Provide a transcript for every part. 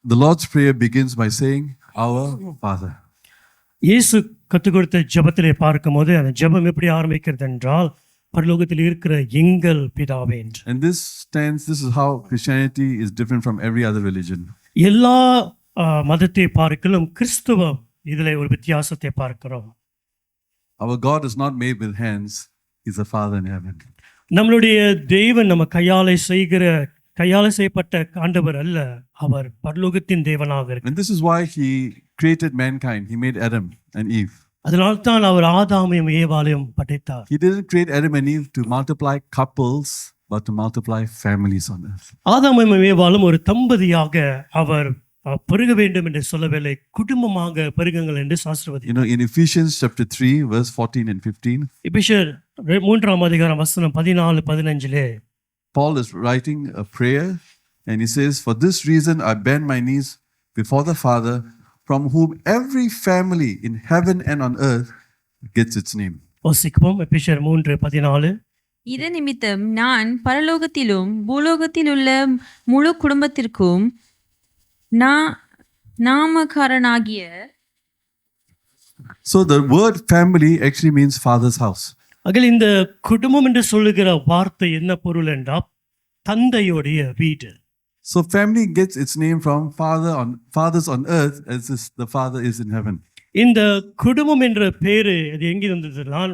The Lord's Prayer begins by saying, Our Father. இயேசு கற்றுக் கொடுத்த ஜெபத்திலே பார்க்கும்போது அந்த ஜெபம் எப்படி ஆரம்பிக்கிறது என்றால் பரலோகத்தில் இருக்கிற எங்கள் பிதாவே என்று. And this is how Christianity is different from every other religion. எல்லா மதத்தை பார்க்கலும் கிறிஸ்துவம் இதில் ஒரு வித்தியாசத்தை பார்க்கிறோம். Our God is not made with hands. He's a Father in heaven. நம்மளுடைய தேவன் நம்ம கையாலே செய்யப்பட்ட ஆண்டவர் அல்ல, அவர் பரலோகத்தின் தேவனாக இருக்கிறார். And this is why he created mankind. He made Adam and Eve. அதனால்தான் அவர் ஆதாமையும் ஏவாளையும் படைத்தார். He didn't create Adam and Eve to multiply couples, but to multiply families on earth. ஆதாமையும் ஏவாளும் ஒரு தம்பதியாக அவர் பெருக வேண்டும் என்று சொல்லவில்லை, குடும்பமாக பெருகுங்கள் என்று சாஸ்திரவதி. You know, in Ephesians chapter 3 verse 14 and 15, எபேசியர் 3ஆம் அதிகாரம் வசனம் 14-15 Paul is writing a prayer and he says, For this reason I bend my knees before the Father, from whom every family in heaven and on earth gets its name. வாசிப்போம். எபேசியர் 3:14. இது நிமித்தம் நான் பரலோகத்திலும் பூலோகத்திலுள்ள முழு குடும்பத்திற்கும் நாமகாரனாகிய. So the word family actually means father's house. அகல் இந்த குடும்பம் என்று சொல்லுகிற வார்த்தை என்ன பொருள் என்றால் தந்தையுடைய வீடு. So family gets its name from fathers on earth as the father is in heaven. இந்த குடும்பம் என்ற பேரு அது எங்கே வந்ததுனால்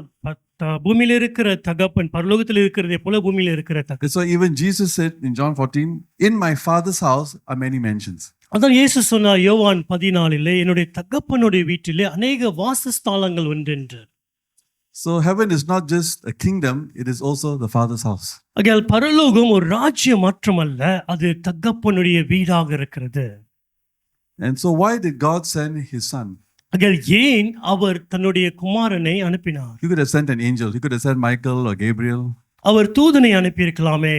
பூமியில் இருக்கிற தகப்பன் பரலோகத்தில் இருக்கிறதே போல பூமியில் இருக்கிற தகப்பன். So even Jesus said in John 14, in my father's house are many mansions. அதான் இயேசு சொன்னார் யோவான் 14 என்னுடைய தகப்பனுடைய வீட்டிலே அநேக வாசஸ்தலங்கள் உண்டு என்று. So heaven is not just a kingdom, it is also the Father's house. ஆகையால் பரலோகம் ஒரு ராஜ்யம் மட்டுமல்ல, அது தகப்பனுடைய வீடாக இருக்கிறது. And so why did God send his son? ஆகையால் ஏன் அவர் தன்னுடைய குமாரனை அனுப்பினார்? He could have sent an angel, he could have sent Michael or Gabriel. அவர் தூதனை அனுப்பியிருக்கலாமே,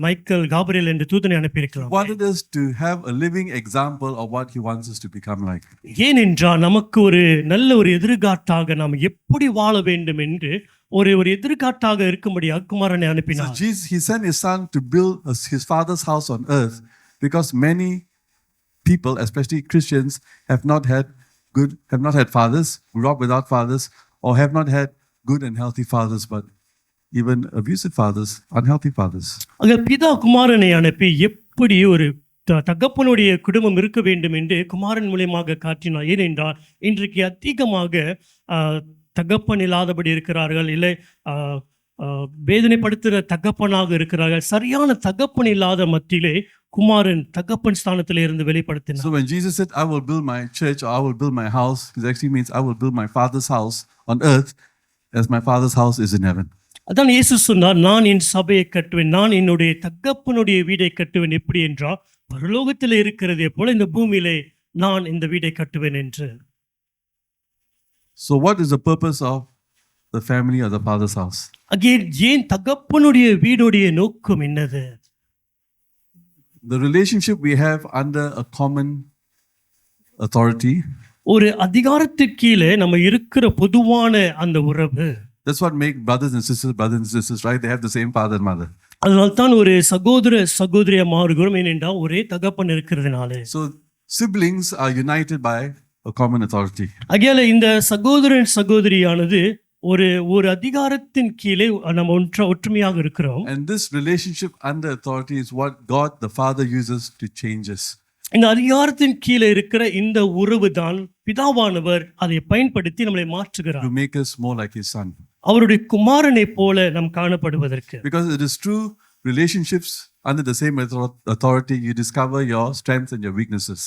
மைக்கேல் காபிரியல் என்று தூதனை அனுப்பியிருக்கலாம். Wanted us to have a living example of what he wants us to become like. ஏனென்றால் நமக்கு ஒரு நல்ல ஒரு எதிர்காட்டாக நாம் எப்படி வாழ வேண்டும் என்று ஒரு எதிர்காட்டாக இருக்கும்படியாக குமாரனை அனுப்பினார். So he sent his son to build his father's house on earth because many people, especially Christians, have not had fathers, grew up without fathers, or have not had good and healthy fathers, but even abusive fathers, unhealthy fathers. அங்க பிதா குமாரனை அனுப்பி எப்படி ஒரு தகப்பனுடைய குடும்பம் இருக்க வேண்டும் என்று குமாரன் மூலமாக காட்டினார். ஏனென்றால் இன்றைக்கு அதிகமாக தகப்பன் இல்லாதபடி இருக்கிறார்கள், இல்லை வேதனைப்படுத்துகிற தகப்பனாக இருக்கிறார்கள். சரியான தகப்பன் இல்லாத மத்தியிலே குமாரன் தகப்பன் ஸ்தானத்திலே இருந்து வெளிப்படுத்தினார். So when Jesus said, I will build my church, or I will build my house, it actually means I will build my father's house on earth as my father's house is in heaven. அதான் இயேசு சொன்னார், நான் என் சபையை கட்டுவேன், நான் என்னுடைய தகப்பனுடைய வீடை கட்டுவேன். எப்படி என்றால் பரலோகத்தில் இருக்கிறதே போல இந்த பூமியிலே நான் இந்த வீடை கட்டுவேன் என்று. So what is the purpose of the family or the father's house? Again, ஏன் தகப்பனுடைய வீடுடைய நோக்கம் என்னது? The relationship we have under a common authority. ஒரு அதிகாரத்துக்கு கீழே நம்ம இருக்கிற பொதுவான அந்த உறவு. That's what make brothers and sisters, right? They have the same father and mother. அதனால்தான் ஒரு சகோதரிய மாறுகிறோம், ஏனென்றால் ஒரே தகப்பன் இருக்கிறதுனால. So siblings are united by a common authority. ஆகையால இந்த சகோதரியானது ஒரு அதிகாரத்தின் கீழே நம்ம ஒற்றுமையாக இருக்கிறோம். And this relationship under authority is what God the Father uses to change us. இந்த அதிகாரத்தின் கீழே இருக்கிற இந்த உறவு தான் பிதாவானவர் அதை பயன்படுத்தி நம்மளை மாற்றுகிறார். To make us more like his son. அவருடைய குமாரனை போல நாம் காணப்படுவதற்கு. Because it is true relationships under the same authority you discover your strengths and your weaknesses.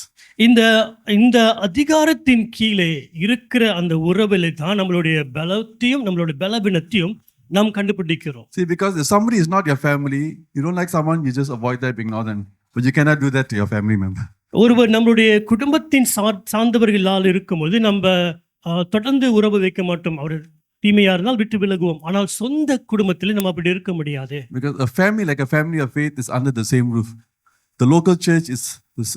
இந்த அதிகாரத்தின் கீழே இருக்கிற அந்த உறவிலே தான் நம்மளுடைய பலத்தையும் நம்மளுடைய பலவீனத்தையும் நாம் கண்டுபிடிக்கிறோம். See, because if somebody is not your family, you don't like someone, you just avoid them, ignore them. But you cannot do that to your family member. ஒருவர் நம்மளுடைய குடும்பத்தின் சார்ந்தவர்களால் இருக்கும்போது நம்ம தொடர்ந்து உறவு வைக்க மாட்டோம். அவர் தீமையா இருந்தால் விட்டு விலகுவோம். ஆனால் சொந்த குடும்பத்தில் நம்ம அப்படி இருக்க முடியாது. Because a family like a family of faith is under the same roof. The local church is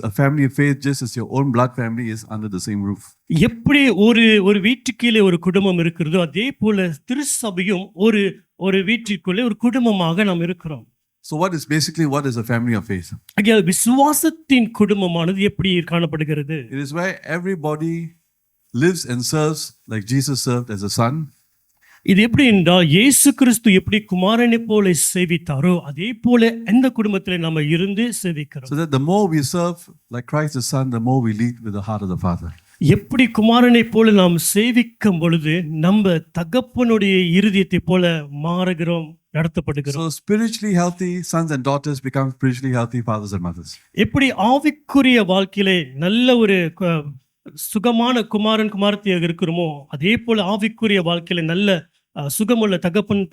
a family of faith just as your own blood family is under the same roof. எப்படி ஒரு வீட்டுக்கீழே ஒரு குடும்பம் இருக்கிறதோ அதே போல திருச்சபையும் ஒரு வீட்டிற்குள்ளே ஒரு குடும்பமாக நாம் இருக்கிறோம். So what is a family of faith? ஆகையால் விசுவாசத்தின் குடும்பமானது எப்படி காணப்படுகிறது? It is where everybody lives and serves like Jesus served as a son. இது எப்படி என்றால் இயேசு கிறிஸ்து எப்படி குமாரனை போல சேவித்தாரோ அதே போல எந்த குடும்பத்திலே நாம இருந்து சேவிக்கிறோம். So that the more we serve like Christ the Son, the more we lead with the heart of the Father. எப்படி குமாரனை போல நாம் சேவிக்கும் பொழுது நம்ம தகப்பனுடைய இருதயத்தை போல மாறுகிறோம், நடத்தப்படுகிறோம். So spiritually healthy sons and daughters become spiritually healthy fathers and mothers. எப்படி ஆவிக்குரிய வாழ்க்கையிலே நல்ல ஒரு சுகமான குமாரன் குமாரத்தியாக இருக்கிறோமோ அதே போல ஆவிக்குரிய வாழ்க்கையில நல்ல சுகமுள்ள தகப்பன்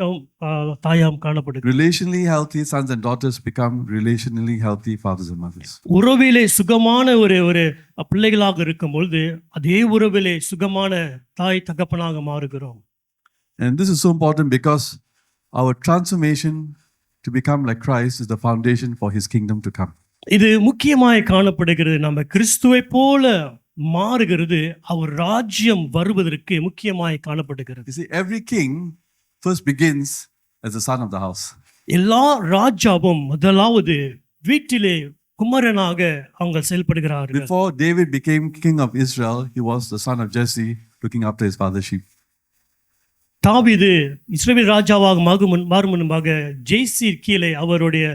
தாயாம் காணப்படுகிறது. Relationally healthy sons and daughters become relationally healthy fathers and mothers. உறவிலே சுகமான ஒரு பிள்ளைகளாக இருக்கும் பொழுது அதே உறவிலே சுகமான தாய் தகப்பனாக மாறுகிறோம். And this is so important because our transformation to become like Christ is the foundation for his kingdom to come. இது முக்கியமாய் காணப்படுகிறது. நம்ம கிறிஸ்துவை போல மாறுகிறது அவர் ராஜ்யம் வருவதற்கு முக்கியமாய் காணப்படுகிறது. You see, every king first begins as the son of the house. எல்லா ராஜாவும் முதலாவது வீட்டிலே குமாரனாக அவங்க செயல்படுகிறார்கள். Before David became king of Israel, he was the son of Jesse, looking after his father's sheep. தாவீது இஸ்ரவேல் ராஜாவாக மாறும் முன்பாக ஜெய்சீர் கீழே அவருடைய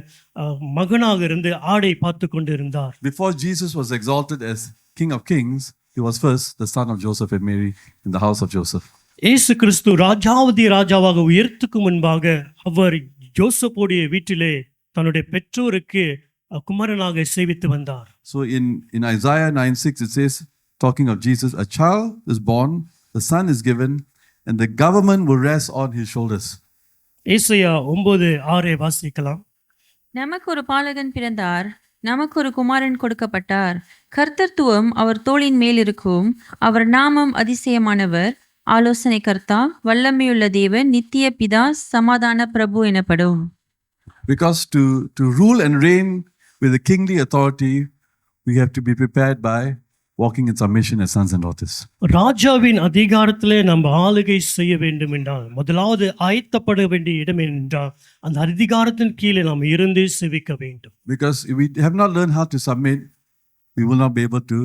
மகனாக இருந்து ஆடை பார்த்து கொண்டு இருந்தார். Before Jesus was exalted as King of Kings, he was first the son of Joseph and Mary in the house of Joseph. இயேசு கிறிஸ்து ராஜாவாக உயர்த்துக்கு முன்பாக அவர் யோசேப்புடைய வீட்டிலே தன்னுடைய பெற்றோருக்கு குமாரனாக சேவித்து வந்தார். So in Isaiah 9:6 it says, talking of Jesus, a child is born, the son is given, and the government will rest on his shoulders. ஏசாயா 9:6 வாசிக்கலாம். நமக்கு ஒரு பாலகன் பிறந்தார், நமக்கு ஒரு குமாரன் கொடுக்கப்பட்டார், கர்த்தத்துவம் அவர் தோளின் மேல் இருக்கும், அவர் நாமம் அதிசயமானவர், ஆலோசனை கர்த்தா, வல்லமையுள்ள தேவன், நித்திய பிதா, சமாதான பிரபு எனப்படும். Because to rule and reign with the kingly authority, we have to be prepared by walking in submission as sons and daughters. ராஜாவின் அதிகாரத்திலே நம்ம ஆளுகை செய்ய வேண்டும் என்றால் முதலாவது ஆயத்தப்பட வேண்டிய இடம் என்றால் அந்த அதிகாரத்தின் கீழே நாம் இருந்து சேவிக்க வேண்டும். Because if we have not learned how to submit, we will not be able to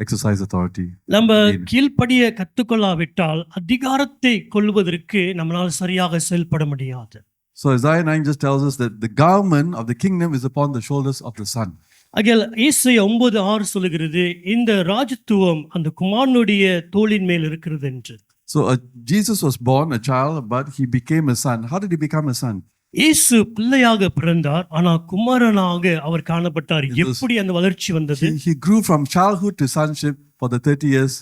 exercise authority. நம்ம கீழ்ப்படிய கற்றுக்கொள்ளாவிட்டால் அதிகாரத்தை கொள்வதற்கு நம்மளால் சரியாக செயல்பட முடியாது. So Isaiah 9 just tells us that the government of the kingdom is upon the shoulders of the son. ஆகையால் ஏசாயா 9:6 சொல்லுகிறது இந்த ராஜத்துவம் அந்த குமாரனுடைய தோளின் மேல் இருக்கிறது என்று. So Jesus was born a child, but he became a son. How did he become a son? இயேசு பிள்ளையாக பிறந்தார், ஆனால் குமாரனாக அவர் காணப்பட்டார். எப்படி அந்த வளர்ச்சி வந்தது? He grew from childhood to sonship for the 30 years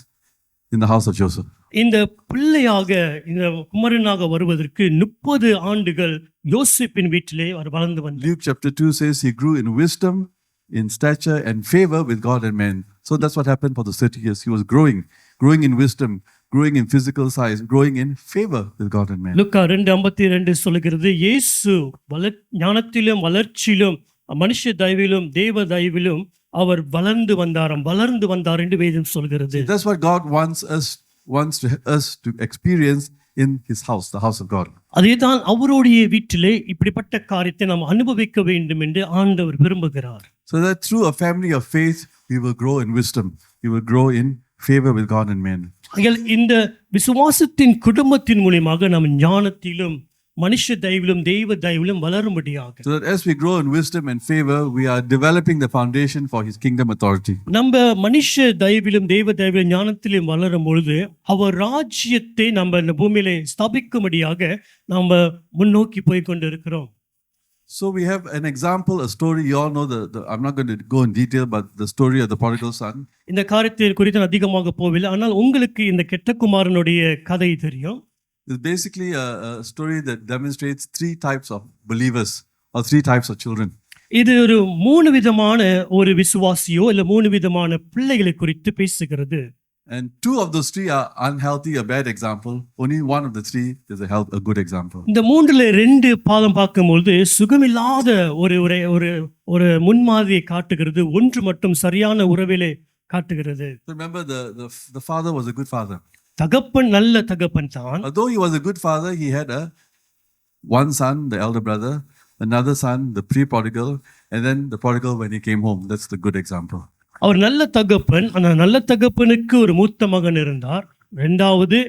in the house of Joseph. இந்த பிள்ளையாக இந்த குமாரனாக வருவதற்கு 30 ஆண்டுகள் யோசேப்பின் வீட்டிலே அவர் வளர்ந்து வந்தார். Luke chapter 2 says he grew in wisdom, in stature and favor with God and men. So that's what happened for the 30 years. He was growing in wisdom, growing in physical size, growing in favor with God and men. லூக்கா 2:52 சொல்கிறது இயேசு ஞானத்திலும் வளர்ச்சியிலும் மனுஷ தயவிலும் தேவ தயவிலும் அவர் வளர்ந்து வந்தார் என்று வேதம் சொல்கிறது. That's what God wants us to experience in his house, the house of God. அதேதான் அவருடைய வீட்டிலே இப்படிப்பட்ட காரியத்தை நாம் அனுபவிக்க வேண்டும் என்று ஆண்டவர் விரும்புகிறார். So that through a family of faith we will grow in wisdom, we will grow in favor with God and men. இந்த விசுவாசத்தின் குடும்பத்தின் மூலமாக நாம் ஞானத்திலும் மனுஷ தயவிலும் தெய்வ தயவிலும் வளரும்படியாக. So that as we grow in wisdom and favor, we are developing the foundation for his kingdom authority. நம்ம மனுஷ தயவிலும் தெய்வ தயவிலும் ஞானத்திலும் வளரும் பொழுது அவர் ராஜ்யத்தை நம்ம இந்த பூமியிலே ஸ்தாபிக்கும்படியாக நாம் முன்னோக்கி போய் கொண்டிருக்கிறோம். So we have an example, a story. You all know I'm not going to go in detail, but the story of the prodigal son. இந்த காரியத்தை குறித்து அதிகமாக போவில்லை, ஆனால் உங்களுக்கு இந்த கெட்ட குமாரனுடைய கதை தெரியும். It's basically a story that demonstrates 3 types of believers or 3 types of children. இது ஒரு 3 விதமான ஒரு விசுவாசியோ இல்ல 3 விதமான பிள்ளைகளை குறித்து பேசுகிறது. And 2 of those 3 are unhealthy, a bad example. Only 1 of the 3 is a good example. இந்த 3ல 2 பாதம் பார்க்கும்போது சுகமில்லாத ஒரு முன்மாதிரியை காட்டுகிறது, ஒன்று மட்டும் சரியான உறவிலே காட்டுகிறது. Remember the father was a good father. தகப்பன் நல்ல தகப்பன் தான். Although he was a good father, he had one son, the elder brother, another son, the pre-prodigal, and then the prodigal when he came home. That's the good example. அவர் நல்ல தகப்பன். அந்த நல்ல தகப்பனுக்கு ஒரு மூத்த மகன் இருந்தார். இரண்டாவது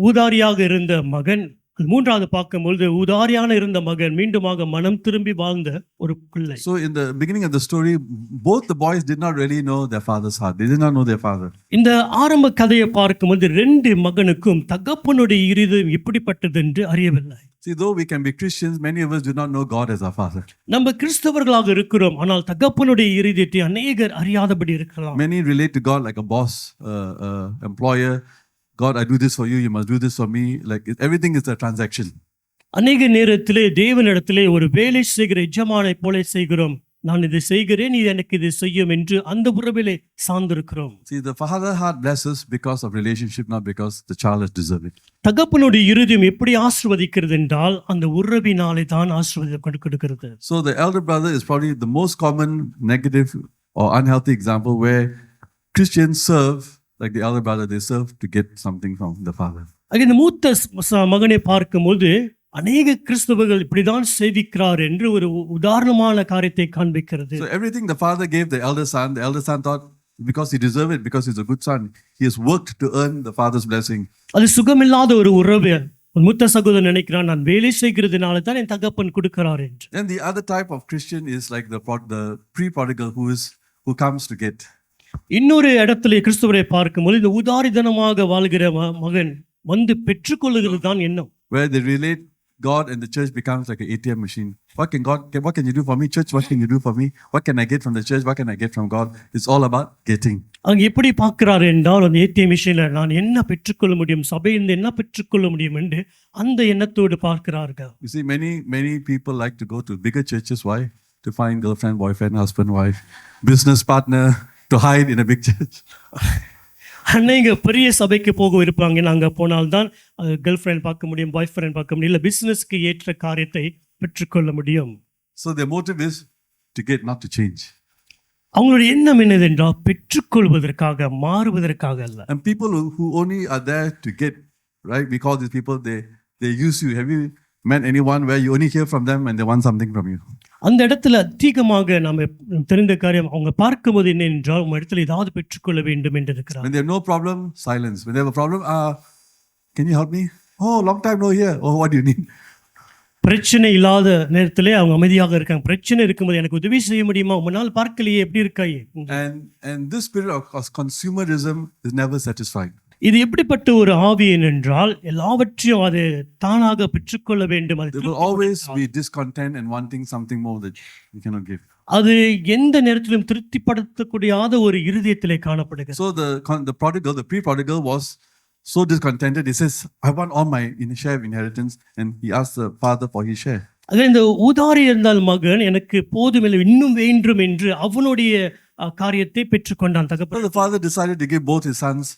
ஊதாரியாக இருந்த மகன். மூன்றாவது பார்க்கும்பொழுது ஊதாரியான இருந்த மகன் மீண்டுமாக மனம் திரும்பி வாழ்ந்த ஒரு பிள்ளை. So in the beginning of the story, both the boys did not really know their father's heart. They did not know their father. இந்த ஆரம்ப கதையை பார்க்கும்போது ரெண்டு மகனுக்கும் தகப்பனுடைய இருதயம் எப்படிப்பட்டது என்று அறியவில்லை. See, though we can be Christians, many of us do not know God as our father. நம்ம கிறிஸ்தவர்களாக இருக்கிறோம், ஆனால் தகப்பனுடைய இருதயத்தை அநேகர் அறியாதபடி இருக்கலாம். Many relate to God like a boss, employer. God, I do this for you, you must do this for me. Like everything is a transaction. அநேக நேரத்திலே தேவனிடத்திலே ஒரு வேலை செய்கிற எஜமானை போல செய்கிறோம். நான் இதை செய்கிறேன், நீ எனக்கு இதை செய்யும் என்று அந்த உறவிலே சார்ந்திருக்கிறோம். See, the father heart blesses because of relationship, not because the child has deserved it. தகப்பனுடைய இருதயம் எப்படி ஆசீர்வதிக்கிறது என்றால் அந்த உறவினாலே தான் ஆசீர்வாதம் கொடுக்கிறது. So the elder brother is probably the most common negative or unhealthy example where Christians serve like the elder brother, they serve to get something from the father. இந்த மூத்த மகனை பார்க்கும்போது அநேக கிறிஸ்தவர்கள் இப்படிதான் சேவிக்கிறார் என்று ஒரு உதாரணமான காரியத்தை காண்பிக்கிறது. So everything the father gave the elder son thought because he deserved it, because he's a good son, he has worked to earn the father's blessing. அது சுகமில்லாத ஒரு உறவு. மூத்த சகோதரன் நினைக்கிறான், நான் வேலை செய்கிறதுனால தான் என் தகப்பன் கொடுக்கிறார் என்று. And the other type of Christian is like the pre-prodigal who comes to get. இன்னொரு இடத்துல கிறிஸ்துவரை பார்க்கும்போது இந்த உதாரிதனமாக வாழ்கிற மகன் வந்து பெற்றுக்கொள்ளுகிறது தான் எண்ணம். Where they relate God and the church becomes like an ATM machine. What can you do for me, church? What can you do for me? What can I get from the church? What can I get from God? It's all about getting. அங்க எப்படி பார்க்கிறார் என்றால் அந்த ATM மிஷின்ல நான் என்ன பெற்றுக்கொள்ள முடியும், சபையிலிருந்து என்ன பெற்றுக்கொள்ள முடியும் என்று அந்த எண்ணத்தோடு பார்க்கிறார்கள். You see, many people like to go to bigger churches. Why? To find girlfriend, boyfriend, husband, wife, business partner, to hide in a big church. அன்னைங்க பெரிய சபைக்கு போக இருப்பாங்க. நாங்க போனால்தான் கேர்ள் ஃப்ரெண்ட் பார்க்க முடியும், பாய் ஃப்ரெண்ட் பார்க்க முடியும், இல்லை பிசினஸ்க்கு ஏற்ற காரியத்தை பெற்றுக்கொள்ள முடியும். So their motive is to get, not to change. அவங்களுடைய எண்ணம் என்னதென்றால் பெற்றுக்கொள்வதற்காக, மாறுவதற்காக அல்ல. And people who only are there to get, right? We call these people, they use you. Have you met anyone where you only hear from them and they want something from you? அந்த இடத்துல அதிகமாக நம்ம தெரிந்த காரியம் அவங்க பார்க்கும்போது என்ன என்றால் உங்க இடத்துல ஏதாவது பெற்றுக்கொள்ள வேண்டும் என்று இருக்கிறார். When they have no problem, silence. When they have a problem, can you help me? Oh, long time no here. Oh, what do you need? பிரச்சனை இல்லாத நேரத்திலே அவங்க அமைதியாக இருக்காங்க. பிரச்சனை இருக்கும்போது எனக்கு உதவி செய்ய முடியுமா, உங்களால் பார்க்கலையே, எப்படி இருக்காயே. And this spirit of consumerism is never satisfied. இது எப்படிப்பட்ட ஒரு ஆவி என்றால் எல்லாவற்றையும் அது தானாக பெற்றுக்கொள்ள வேண்டும். There will always be discontent and wanting something more that you cannot give. அது எந்த நேரத்திலும் திருப்திப்படுத்தக்கூடியாத ஒரு இருதயத்திலே காணப்படுகிறது. So the pre-prodigal was so discontented. He says, I want all my share of inheritance, and he asked the father for his share. அது இந்த ஊதாரி இருந்தால் மகன் எனக்கு போதுமில்லை இன்னும் வேண்டும் என்று அவனுடைய காரியத்தை பெற்றுக்கொண்டான் தகப்பன். So the father decided to give both his sons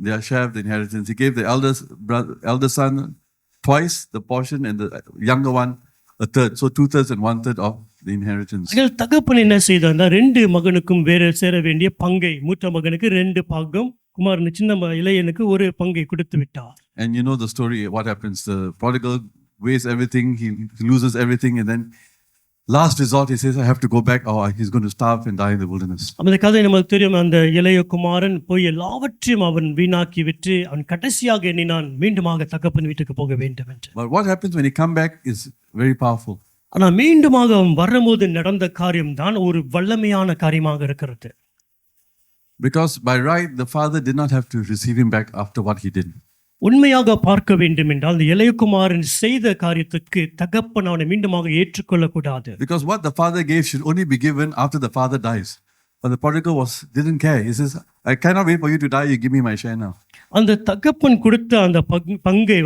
their share of the inheritance. He gave the elder son twice the portion and the younger one a third. So 2/3 and 1/3 of the inheritance. தகப்பன் என்ன செய்தார்னா ரெண்டு மகனுக்கும் வேற சேர வேண்டிய பங்கை, மூத்த மகனுக்கு 2 பாகம், குமாரன் சின்ன இளையனுக்கு 1 பங்கை கொடுத்து விட்டார். And you know the story, what happens? The prodigal wastes everything, he loses everything, and then last resort he says, I have to go back, or he's going to starve and die in the wilderness. அந்த கதை நமக்கு தெரியும். அந்த இளைய குமாரன் போய் எல்லாவற்றையும் அவன் வீணாக்கி விட்டு அவன் கடைசியாக எண்ணினான் மீண்டுமாக தகப்பன் வீட்டுக்கு போக வேண்டும் என்று. But what happens when he come back is very powerful. ஆனால் மீண்டுமாக அவன் வரும்போது நடந்த காரியம் தான் ஒரு வல்லமையான காரியமாக இருக்கிறது. Because by right the father did not have to receive him back after what he did. உண்மையாக பார்க்க வேண்டும் என்றால் அந்த இளையகுமாரன் செய்த காரியத்துக்கு தகப்பன் அவனை மீண்டுமாக ஏற்றுக்கொள்ளக்கூடாது. Because what the father gave should only be given after the father dies. But the prodigal didn't care. He says, I cannot wait for you to die. You give me my share now. அந்த தகப்பன் கொடுத்த அந்த பங்கை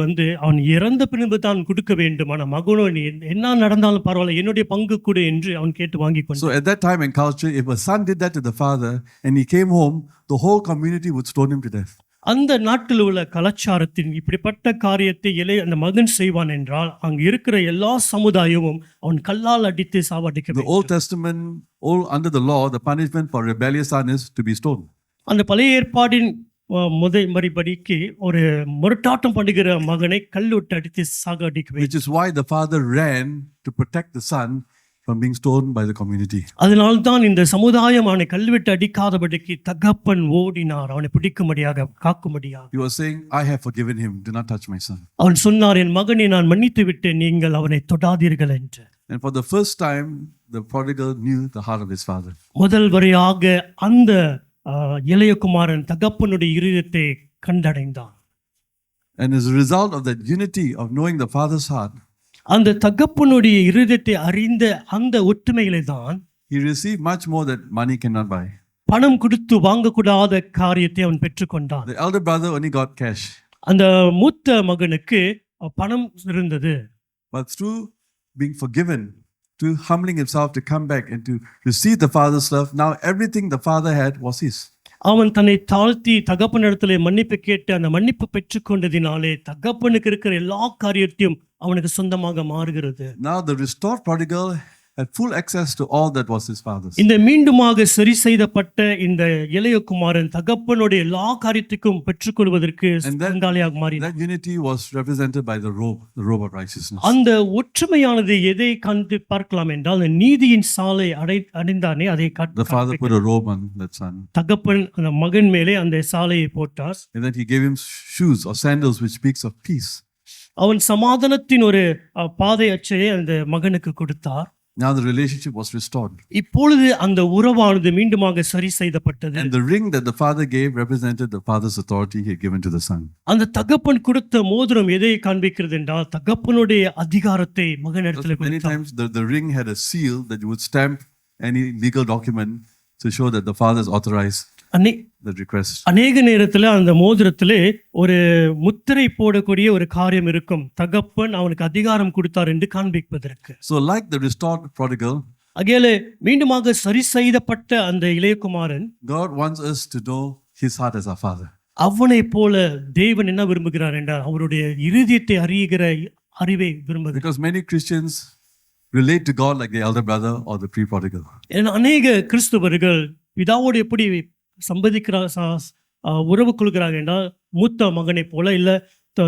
அவன் இறந்த பின்பு தான் கொடுக்க வேண்டும். ஆனால் மகனோ நீ என்ன நடந்தாலும் பரவாயில்ல, என்னுடைய பங்கு கொடு என்று அவன் கேட்டு வாங்கி கொண்டான். So at that time in culture, if a son did that to the father and he came home, the whole community would stone him to death. அந்த நாட்டில் உள்ள கலாச்சாரத்தின் இப்படிப்பட்ட காரியத்தை அந்த மகன் செய்வான் என்றால் அங்கு இருக்கிற எல்லா சமுதாயமும் அவன் கல்லால் அடித்து சாவடிக்க வேண்டும். The Old Testament, under the law, the punishment for rebellious son is to be stoned. அந்த பழைய ஏற்பாடின் மறுபடிக்கு ஒரு முரட்டாட்டம் பண்ணுகிற மகனை கல்லுட்டு அடித்து சாகடிக்க Which is why the father ran to protect the son from being stoned by the community. அதனால்தான் இந்த சமுதாயம் அவனை கல்வெட்டு அடிக்காதபடிக்கு தகப்பன் ஓடினார், அவனை பிடிக்கும்படியாக காக்கும்படியாக. He was saying, I have forgiven him, do not touch my son. அவன் சொன்னார், என் மகனை நான் மன்னித்து விட்டேன், நீங்கள் அவனை தொடாதீர்கள் என்று. And for the first time, the prodigal knew the heart of his father. முதல் வரையாக அந்த இளைய குமாரன் தகப்பனுடைய இருதயத்தை கண்டடைந்தான். And as a result of that unity of knowing the father's heart, அந்த தகப்பனுடைய இருதயத்தை அறிந்த அந்த ஒற்றுமையிலே தான் he received much more that money cannot buy. பணம் கொடுத்து வாங்கக்கூடாத காரியத்தை அவன் பெற்றுக்கொண்டான். The elder brother only got cash. அந்த மூத்த மகனுக்கு பணம் இருந்தது. But through being forgiven, to humbling himself to come back and to receive the father's love, now everything the father had was his. அவன் தன்னை தாழ்த்தி தகப்பனிடத்திலே மன்னிப்பு கேட்டு அந்த மன்னிப்பு பெற்றுக்கொண்டதினாலே தகப்பனுக்கு இருக்கிற எல்லா காரியத்தையும் அவனுக்கு சொந்தமாக மாறுகிறது. Now the restored prodigal had full access to all that was his father's. இந்த மீண்டுமாக சரி செய்யப்பட்ட இந்த இளைய குமாரன் தகப்பனுடைய எல்லா காரியத்துக்கும் பெற்றுக்கொள்வதற்கு பங்காளியாக மாறினார். That unity was represented by the robe of righteousness. அந்த ஒற்றுமையானது எதை கண்டு பார்க்கலாம் என்றால் அந்த நீதியின் சாலை அடைந்தானே அதை The father put a robe on that son. தகப்பன் அந்த மகன் மேலே அந்த சாலையை போட்டார். And then he gave him shoes or sandals which speaks of peace. அவன் சமாதானத்தின் ஒரு பாதை அச்சையை அந்த மகனுக்கு கொடுத்தார். Now the relationship was restored. இப்பொழுது அந்த உறவானது மீண்டுமாக சரி செய்யப்பட்டது. And the ring that the father gave represented the father's authority he had given to the son. அந்த தகப்பன் கொடுத்த மோதிரம் எதை காண்பிக்கிறது என்றால் தகப்பனுடைய அதிகாரத்தை மகனிடத்தில் Many கொடுத்தார். times the ring had a seal that would stamp any legal document to show that the father has authorized the request. அநேக நேரத்தில் அந்த மோதிரத்திலே ஒரு முத்திரை போடக்கூடிய ஒரு காரியம் இருக்கும், தகப்பன் அவனுக்கு அதிகாரம் கொடுத்தார் என்று காண்பிப்பதற்கு. So like the restored prodigal, அகேலே மீண்டுமாக சரி செய்யப்பட்ட அந்த இளையகுமாரன், God wants us to know his heart as our father. அவனை போல தேவன் என்ன விரும்புகிறார் என்றால் அவருடைய இருதயத்தை அறிகிற அறிவை விரும்புகிறார். Because many Christians relate to God like the elder brother or the pre-prodigal. அநேக கிறிஸ்தவர்கள் பிதாவோடு எப்படி உறவு கொள்கிறார்கள் என்றால் மூத்த மகனை போல இல்ல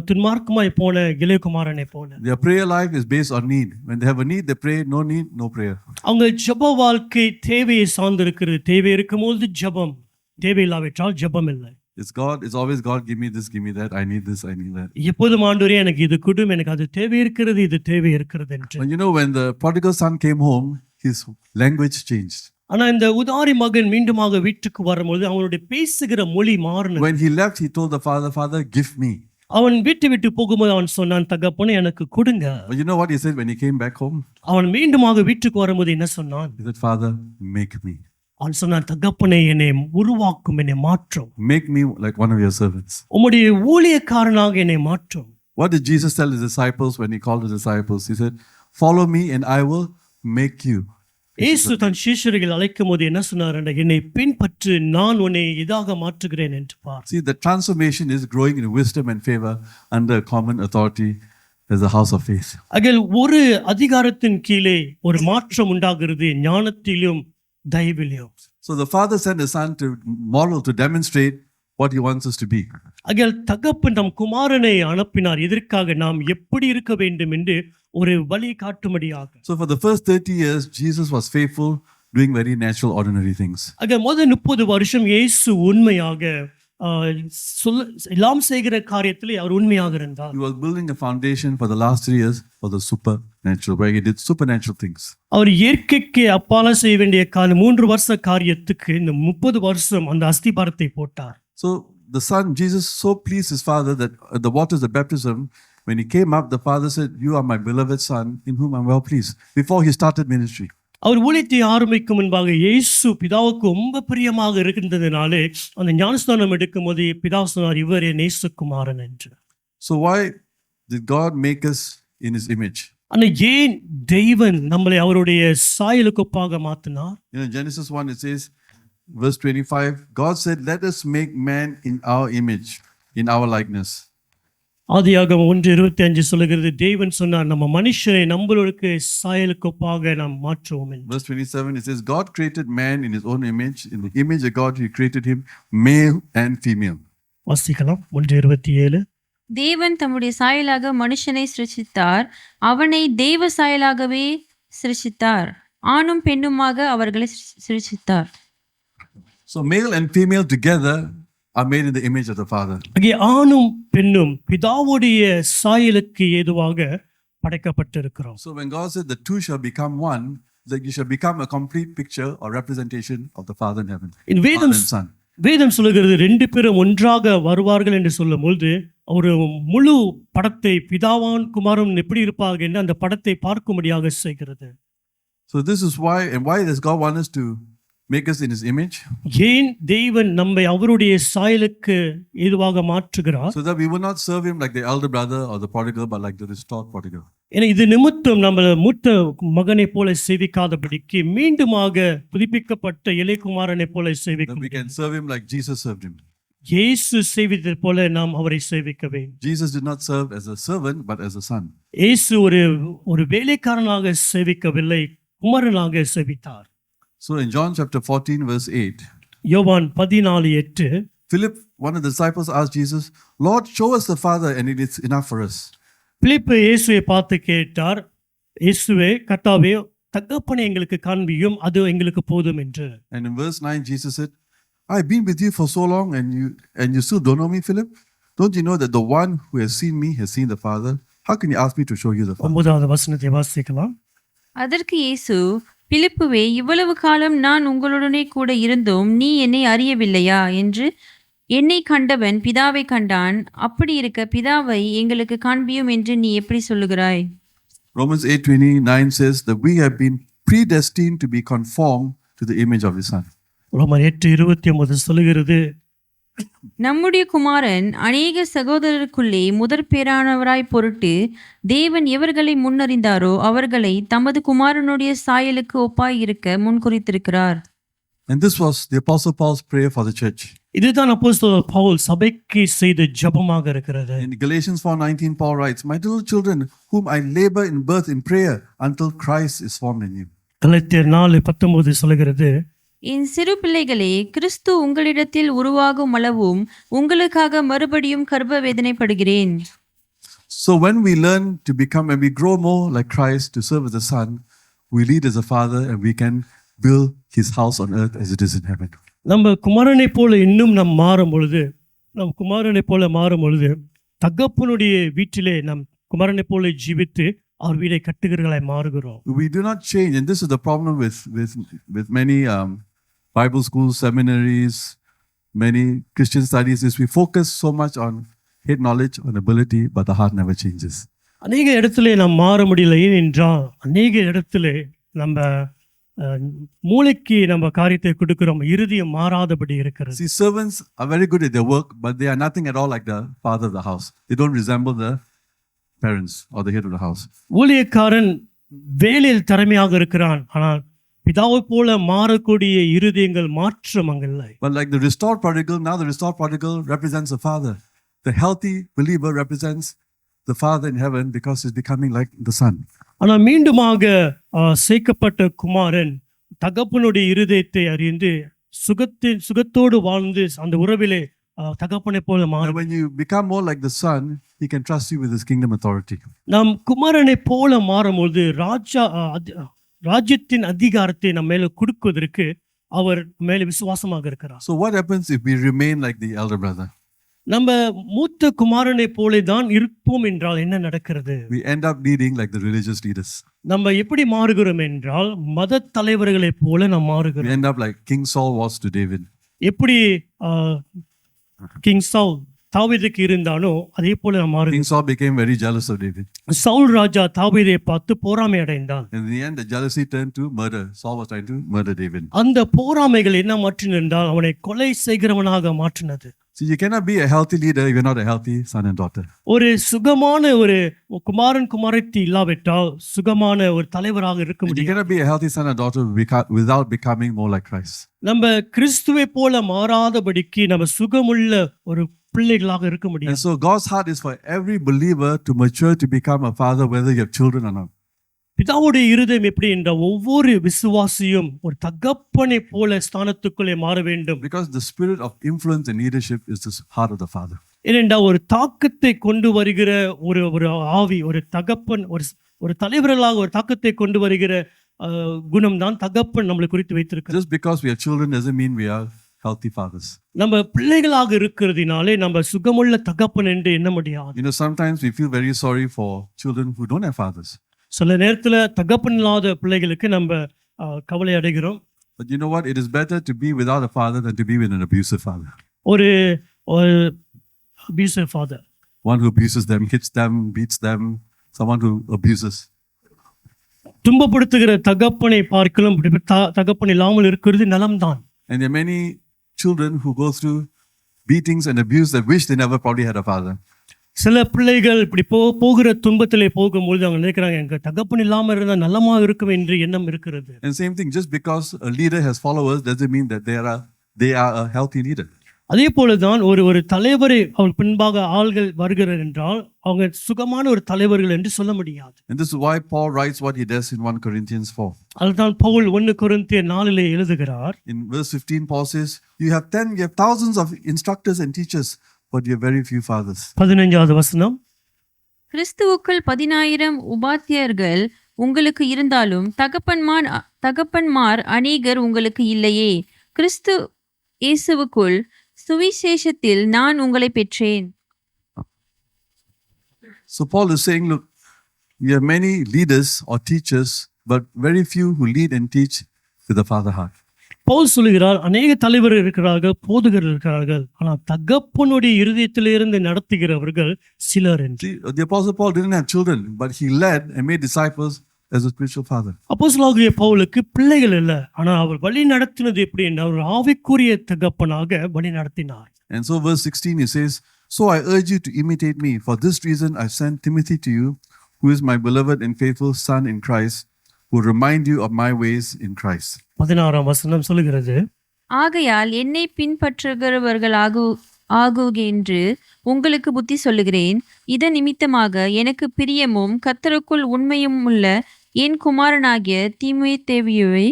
துன்மார்க்கமாய் போன இளையகுமாரனை போல. Their prayer life is based on need. When they have a need, they pray. No need, no prayer. அவங்க ஜெப வாழ்க்கை தேவையை சார்ந்திருக்கிறது. தேவை இருக்கும்போது ஜெபம், தேவை இல்லாவிட்டால் ஜெபம் இல்லை. It's God. It's always God. Give me this, give me that. I need this, I need that. எப்போதும் ஆண்டவரே எனக்கு இது கொடும், எனக்கு அது தேவை இருக்கிறது, இது தேவை இருக்கிறது என்று. But you know, when the prodigal son came home, his language changed. ஆனா இந்த உதாரி மகன் மீண்டுமாக வீட்டுக்கு வரும்போது அவனுடைய பேசுகிற மொழி மாறினது. When he left, he told the father, Father, give me. அவன் விட்டு போகும்போது அவன் சொன்னான், தகப்பனே எனக்கு கொடுங்க. But you know what he said when he came back home? அவன் மீண்டுமாக வீட்டுக்கு வரும்போது என்ன சொன்னான்? He said, Father, make me. அவன் சொன்னான், தகப்பனே என்னை உருவாக்கும், என்னை மாற்றும். Make me like one of your servants. உம்முடைய ஊழியக்காரனாக என்னை மாற்றும். What did Jesus tell his disciples when he called the disciples? He said, follow me and I will make you. இயேசு தன் சீஷர்கள் அழைக்கும் போது என்ன சொன்னார்? என்னை பின்பற்று, நான் உன்னை இதாக மாற்றுகிறேன் என்று பார். See, the transformation is growing in wisdom and favor under common authority as the house of faith. அகில் ஒரு அதிகாரத்தின் கீழே ஒரு மாற்றம் உண்டாகிறது, ஞானத்திலும் தயவிலும். So the father sent his son to model, to demonstrate what he wants us to be. அகில் தகப்பன் நம் குமாரனை அனுப்பினார் எதற்காக? நாம் எப்படி இருக்க வேண்டும் என்று ஒரு வழி காட்டும்படியாக. So for the first 30 years, Jesus was faithful, doing very natural, ordinary things. முதல் 30 வருஷம் இயேசு உண்மையாக எல்லாம் செய்கிற காரியத்திலே அவர் உண்மையாக இருந்தார். He was building a foundation for the last 3 years for the supernatural, where he did supernatural things. அவர் இயற்கைக்கு அப்பால செய்ய வேண்டிய 3 வருஷ காரியத்துக்கு இந்த 30 வருஷம் அந்த அஸ்திபாரத்தை போட்டார். So the son, Jesus, so pleased his father that at the waters of baptism, when he came up, the father said, you are my beloved son, in whom I am well pleased, before he started ministry. அவர் ஊழியத்தை ஆரம்பிக்கும் முன்பாக இயேசு பிதாவுக்கு ரொம்ப பிரியமாக இருக்கின்றதுனாலே அந்த ஞானஸ்நானம் எடுக்கும் போது பிதா சொன்னார், இவரே நேசகுமாரன் என்று. So why did God make us in his image? ஆனா ஏன் தெய்வன் நம்மளை அவருடைய சாயலுக்கு ஒப்பாக மாத்தினார்? Genesis 1, it says, verse 25, God said, let us make man in our image, in our likeness. ஆதியாகமம் 1:25 சொல்லுகிறது, தேவன் சொன்னார் நம்ம மனுஷரை நம்மளுக்கு சாயலுக்கு ஒப்பாக நாம் மாற்றுவோம் என்று. Verse 27, it says, God created man in his own image. In the image of God, he created him, male and female. வாசிக்கலாம் 1:27. தேவன் தம்முடைய சாயலாக மனுஷனை சிருஷ்டித்தார், அவனை தேவ சாயலாகவே சிருஷ்டித்தார், ஆணும் பெண்ணுமாக அவர்களை சிருஷ்டித்தார். So male and female together are made in the image of the Father. அங்கே ஆணும் பெண்ணும் பிதாவுடைய சாயலுக்கு ஏதுவாக படைக்கப்பட்டிருக்கிறோம். So when God said the two shall become one, that you shall become a complete picture or representation of the Father in heaven. In Father and Son. வேதம் சொல்லுகிறது 2 பேரும் ஒன்றாக வருவார்கள் என்று சொல்லும் பொழுது ஒரு முழு படத்தை பிதாவான் குமாரன் எப்படி இருப்பார்கள் என்று அந்த படத்தை பார்க்கும்படியாக செய்கிறது. So this is why, and why does God want us to make us in His image? ஏன் தேவன் நம்மை அவருடைய சாயலுக்கு ஏதுவாக மாற்றுகிறார்? So that we will not serve Him like the elder brother or the prodigal, but like the restored prodigal. ஏன்னா இது நிமித்தம் நம்ம மூத்த மகனை போல சேவிக்காதபடிக்கு மீண்டுமாக புதுப்பிக்கப்பட்ட இளையகுமாரனை போல That we சேவிக்க can serve Him like Jesus served Him. இயேசு சேவித்தது போல நாம் அவரை சேவிக்க வேண்டும். Jesus did not serve as a servant, but as a son. இயேசு ஒரு வேலைக்காரனாக சேவிக்கவில்லை, குமாரனாக சேவித்தார். So in John chapter 14, verse 8, யோவான் 14:8 Philip, one of the disciples, asked Jesus, Lord, show us the Father, and it is enough for us. பிலிப்பு இயேசுவை பார்த்து கேட்டார், இயேசுவே கர்த்தாவே தகப்பனை எங்களுக்கு காண்பியும், அது எங்களுக்கு போதும் என்று. And in verse 9, Jesus said, I've been with you for so long, and you still don't know me, Philip? Don't you know that the one who has seen me has seen the Father? How can you ask me to show you the Father? 9வது வசனத்தை வாசிக்கலாம். அதற்கு இயேசு, பிலிப்புவே, இவ்வளவு காலம் நான் உங்களுடனே கூட இருந்தும் நீ என்னை அறியவில்லையா? என்று என்னை கண்டவன் பிதாவை கண்டான், அப்படி இருக்க பிதாவை எங்களுக்கு காண்பியும் என்று நீ எப்படி சொல்லுகிறாய்? Romans 8:29 says that we have been predestined to be conformed to the image of His Son. ரோமர் 8:29 சொல்லுகிறது, நம்முடைய குமாரன் அநேக சகோதரருக்குள்ளே முதற் பேரானவராய் பொருட்டு தேவன் எவர்களை முன்னறிந்தாரோ அவர்களை தமது குமாரனுடைய சாயலுக்கு ஒப்பாய் இருக்க முன்குறித்திருக்கிறார். And this was the Apostle Paul's prayer for the church. இதுதான் அப்போஸ்தலர் பவுல் சபைக்கு செய்த ஜெபமாக இருக்கிறது. In Galatians 4:19, Paul writes, My little children, whom I labor in birth in prayer until Christ is formed in you. கலாத்தியர் 4:19 சொல்லுகிறது, என் சிறு பிள்ளைகளே, கிறிஸ்து உங்களிடத்தில் உருவாகும் அளவும் உங்களுக்காக மறுபடியும் கர்ப்ப வேதனைப்படுகிறேன். So when we learn to become, and we grow more like Christ to serve as a son, we lead as a father, and we can build His house on earth as it is in heaven. நம்ம குமாரனை போல இன்னும் நாம் மாறும் பொழுது, நம் குமாரனை போல மாறும் பொழுது தகப்பனுடைய வீட்டிலே நம் குமாரனை போல ஜீவித்து அவர் வீடை கட்டுகிறவர்களாய் மாறுகிறோம். We do not change, and this is the problem with many Bible schools, seminaries, many Christian studies, is we focus so much on head knowledge, on ability, but the heart never changes. அநேக இடத்துல நாம் மாற முடியல. ஏனென்றால் அநேக இடத்துல நம்ம மூளைக்கு நம்ம காரியத்தை கொடுக்கிறோம், இருதயம் மாறாதபடி இருக்கிறது. See, servants are very good at their work, but they are nothing at all like the father of the house. They don't resemble the parents or the head of the house. ஊழியக்காரன் வேலையில் திறமையாக இருக்கிறான், ஆனால் பிதாவை போல மாறக்கூடிய இருதயங்கள் மாற்றம் அங்கில்லை. But like the restored prodigal, now the restored prodigal represents the father. The healthy believer represents the father in heaven because he's becoming like the son. ஆனால் மீண்டுமாக சேர்க்கப்பட்ட குமாரன் தகப்பனுடைய இருதயத்தை அறிந்து சுகத்தோடு வாழ்ந்து அந்த உறவிலே தகப்பனை போல And மாறும். when you become more like the son, he can trust you with his kingdom authority. நாம் குமாரனை போல மாறும்போது ராஜ்யத்தின் அதிகாரத்தை நம்ம மேல கொடுக்குவதற்கு அவர் மேல விசுவாசமாக இருக்கிறார். So what happens if we remain like the elder brother? நம்ம மூத்த குமாரனை போல தான் இருப்போம் என்றால் என்ன நடக்கிறது? We end up leading like the religious leaders. நம்ம எப்படி மாறுகிறோம் என்றால் மத தலைவர்களை போல நாம் We மாறுகிறோம். end up like King Saul was to David. எப்படி கிங் சவுல் தாவீதுக்கு இருந்தானோ அதே போல நாம் மாறுகிறோம். King Saul became very jealous of David. Saul ராஜா தாவீதை பார்த்து பொறாமை அடைந்தான். In the end, the jealousy turned to murder. Saul was trying to murder David. அந்த பொறாமைகள் என்ன மாற்றின என்றால் அவனை கொலை செய்கிறவனாக மாற்றினது. So you cannot be a healthy leader if you're not a healthy son and daughter. ஒரு சுகமான ஒரு குமாரன் குமாரத்தி இல்லாவிட்டால் சுகமான ஒரு தலைவராக இருக்க And you முடியாது. cannot be a healthy son and daughter without becoming more like Christ. நம்ம கிறிஸ்துவை போல மாறாதபடிக்கு நம்ம சுகமுள்ள ஒரு பிள்ளைகளாக இருக்க And முடியாது. so God's heart is for every believer to mature to become a father, whether you have children or not. பிதாவுடைய இருதயம் எப்படி என்றால் ஒவ்வொரு விசுவாசியும் ஒரு தகப்பனை போல ஸ்தானத்துக்குள்ளே மாற வேண்டும். Because the spirit of influence and leadership is the heart of the Father. ஏனென்றால் ஒரு தாக்கத்தை கொண்டு வருகிற ஒரு ஒரு ஆவி, ஒரு தகப்பன், ஒரு தலைவர்களாக ஒரு தாக்கத்தை கொண்டு வருகிற குணம் தான் தகப்பன் நம்மளை குறித்து வைத்திருக்கிறது. Just because we are children doesn't mean we are healthy fathers. நம்ம பிள்ளைகளாக இருக்கிறதுனாலே நம்ம சுகமுள்ள தகப்பன் என்று எண்ண முடியாது. You know, sometimes we feel very sorry for children who don't have fathers. சில நேரத்துல தகப்பன் இல்லாத பிள்ளைகளுக்கு நம்ம கவலை அடைகிறோம். But you know what? It is better to be without a father than to be with an abusive father. ஒரு abusive father, One who abuses them, hits them, beats them, someone who abuses. துன்பப்படுத்துகிற தகப்பனை பார்க்கலாம் தகப்பன் இல்லாமல் இருக்கிறது நலம்தான். And there are many children who go through beatings and abuse that wish they never probably had a father. சில பிள்ளைகள் இப்படி போகிற துன்பத்திலே போகும்போது அவங்க நினைக்கிறாங்க எங்க தகப்பன் இல்லாமல் இருந்தால் நல்லமா இருக்கும் என்று எண்ணம் இருக்கிறது. And same thing, just because a leader has followers doesn't mean that they are a healthy leader. அதே போலதான் ஒரு தலைவரை அவர் பின்பாக ஆள்கள் வருகிறார் என்றால் அவங்க சுகமான ஒரு தலைவர்கள் என்று சொல்ல முடியாது. And this is why Paul writes what he does in 1 Corinthians 4. அதுதான் பவுல் 1 கொரிந்தியர் 4 எழுதுகிறார். In verse 15, Paul says, you have thousands of instructors and teachers, but you have very few fathers. 15வது வசனம், கிறிஸ்துவுக்குள் 10,000 உபாத்தியர்கள் உங்களுக்கு இருந்தாலும் தகப்பன்மார் அநேகர் உங்களுக்கு இல்லையே. கிறிஸ்து இயேசுவுக்குள் சுவிசேஷத்தில் நான் உங்களை பெற்றேன். So Paul is saying, look, you have many leaders or teachers, but very few who lead and teach with the father heart. Pavul சொல்லுகிறார் அநேக தலைவர்கள் இருக்கிறார்கள், போதகர்கள் இருக்கிறார்கள், ஆனால் தகப்பனுடைய இருதயத்திலிருந்து நடத்துகிறவர்கள் சிலர் என்று. The Apostle Paul didn't have children, but he led and made disciples as a spiritual father. அப்போஸ்தலனாகிய பவுலுக்கு பிள்ளைகள் இல்லை, ஆனால் அவர் வழி நடத்தினது எப்படி என்றால் ஒரு ஆவிக்குரிய தகப்பனாக வழி நடத்தினார். And so verse 16 he says, so I urge you to imitate me. For this reason I sent Timothy to you, who is my beloved and faithful son in Christ, who will remind you of my ways in Christ. 16ஆம் வசனம் சொல்லுகிறது, ஆகையால் என்னை பின்பற்றுகிறவர்களாகுகென்று உங்களுக்கு புத்தி சொல்லுகிறேன். இதன் நிமித்தமாக எனக்கு பிரியமும் கர்த்தருக்குள் உண்மையும் உள்ள என் குமாரனாகிய தீமோத்தேயுவை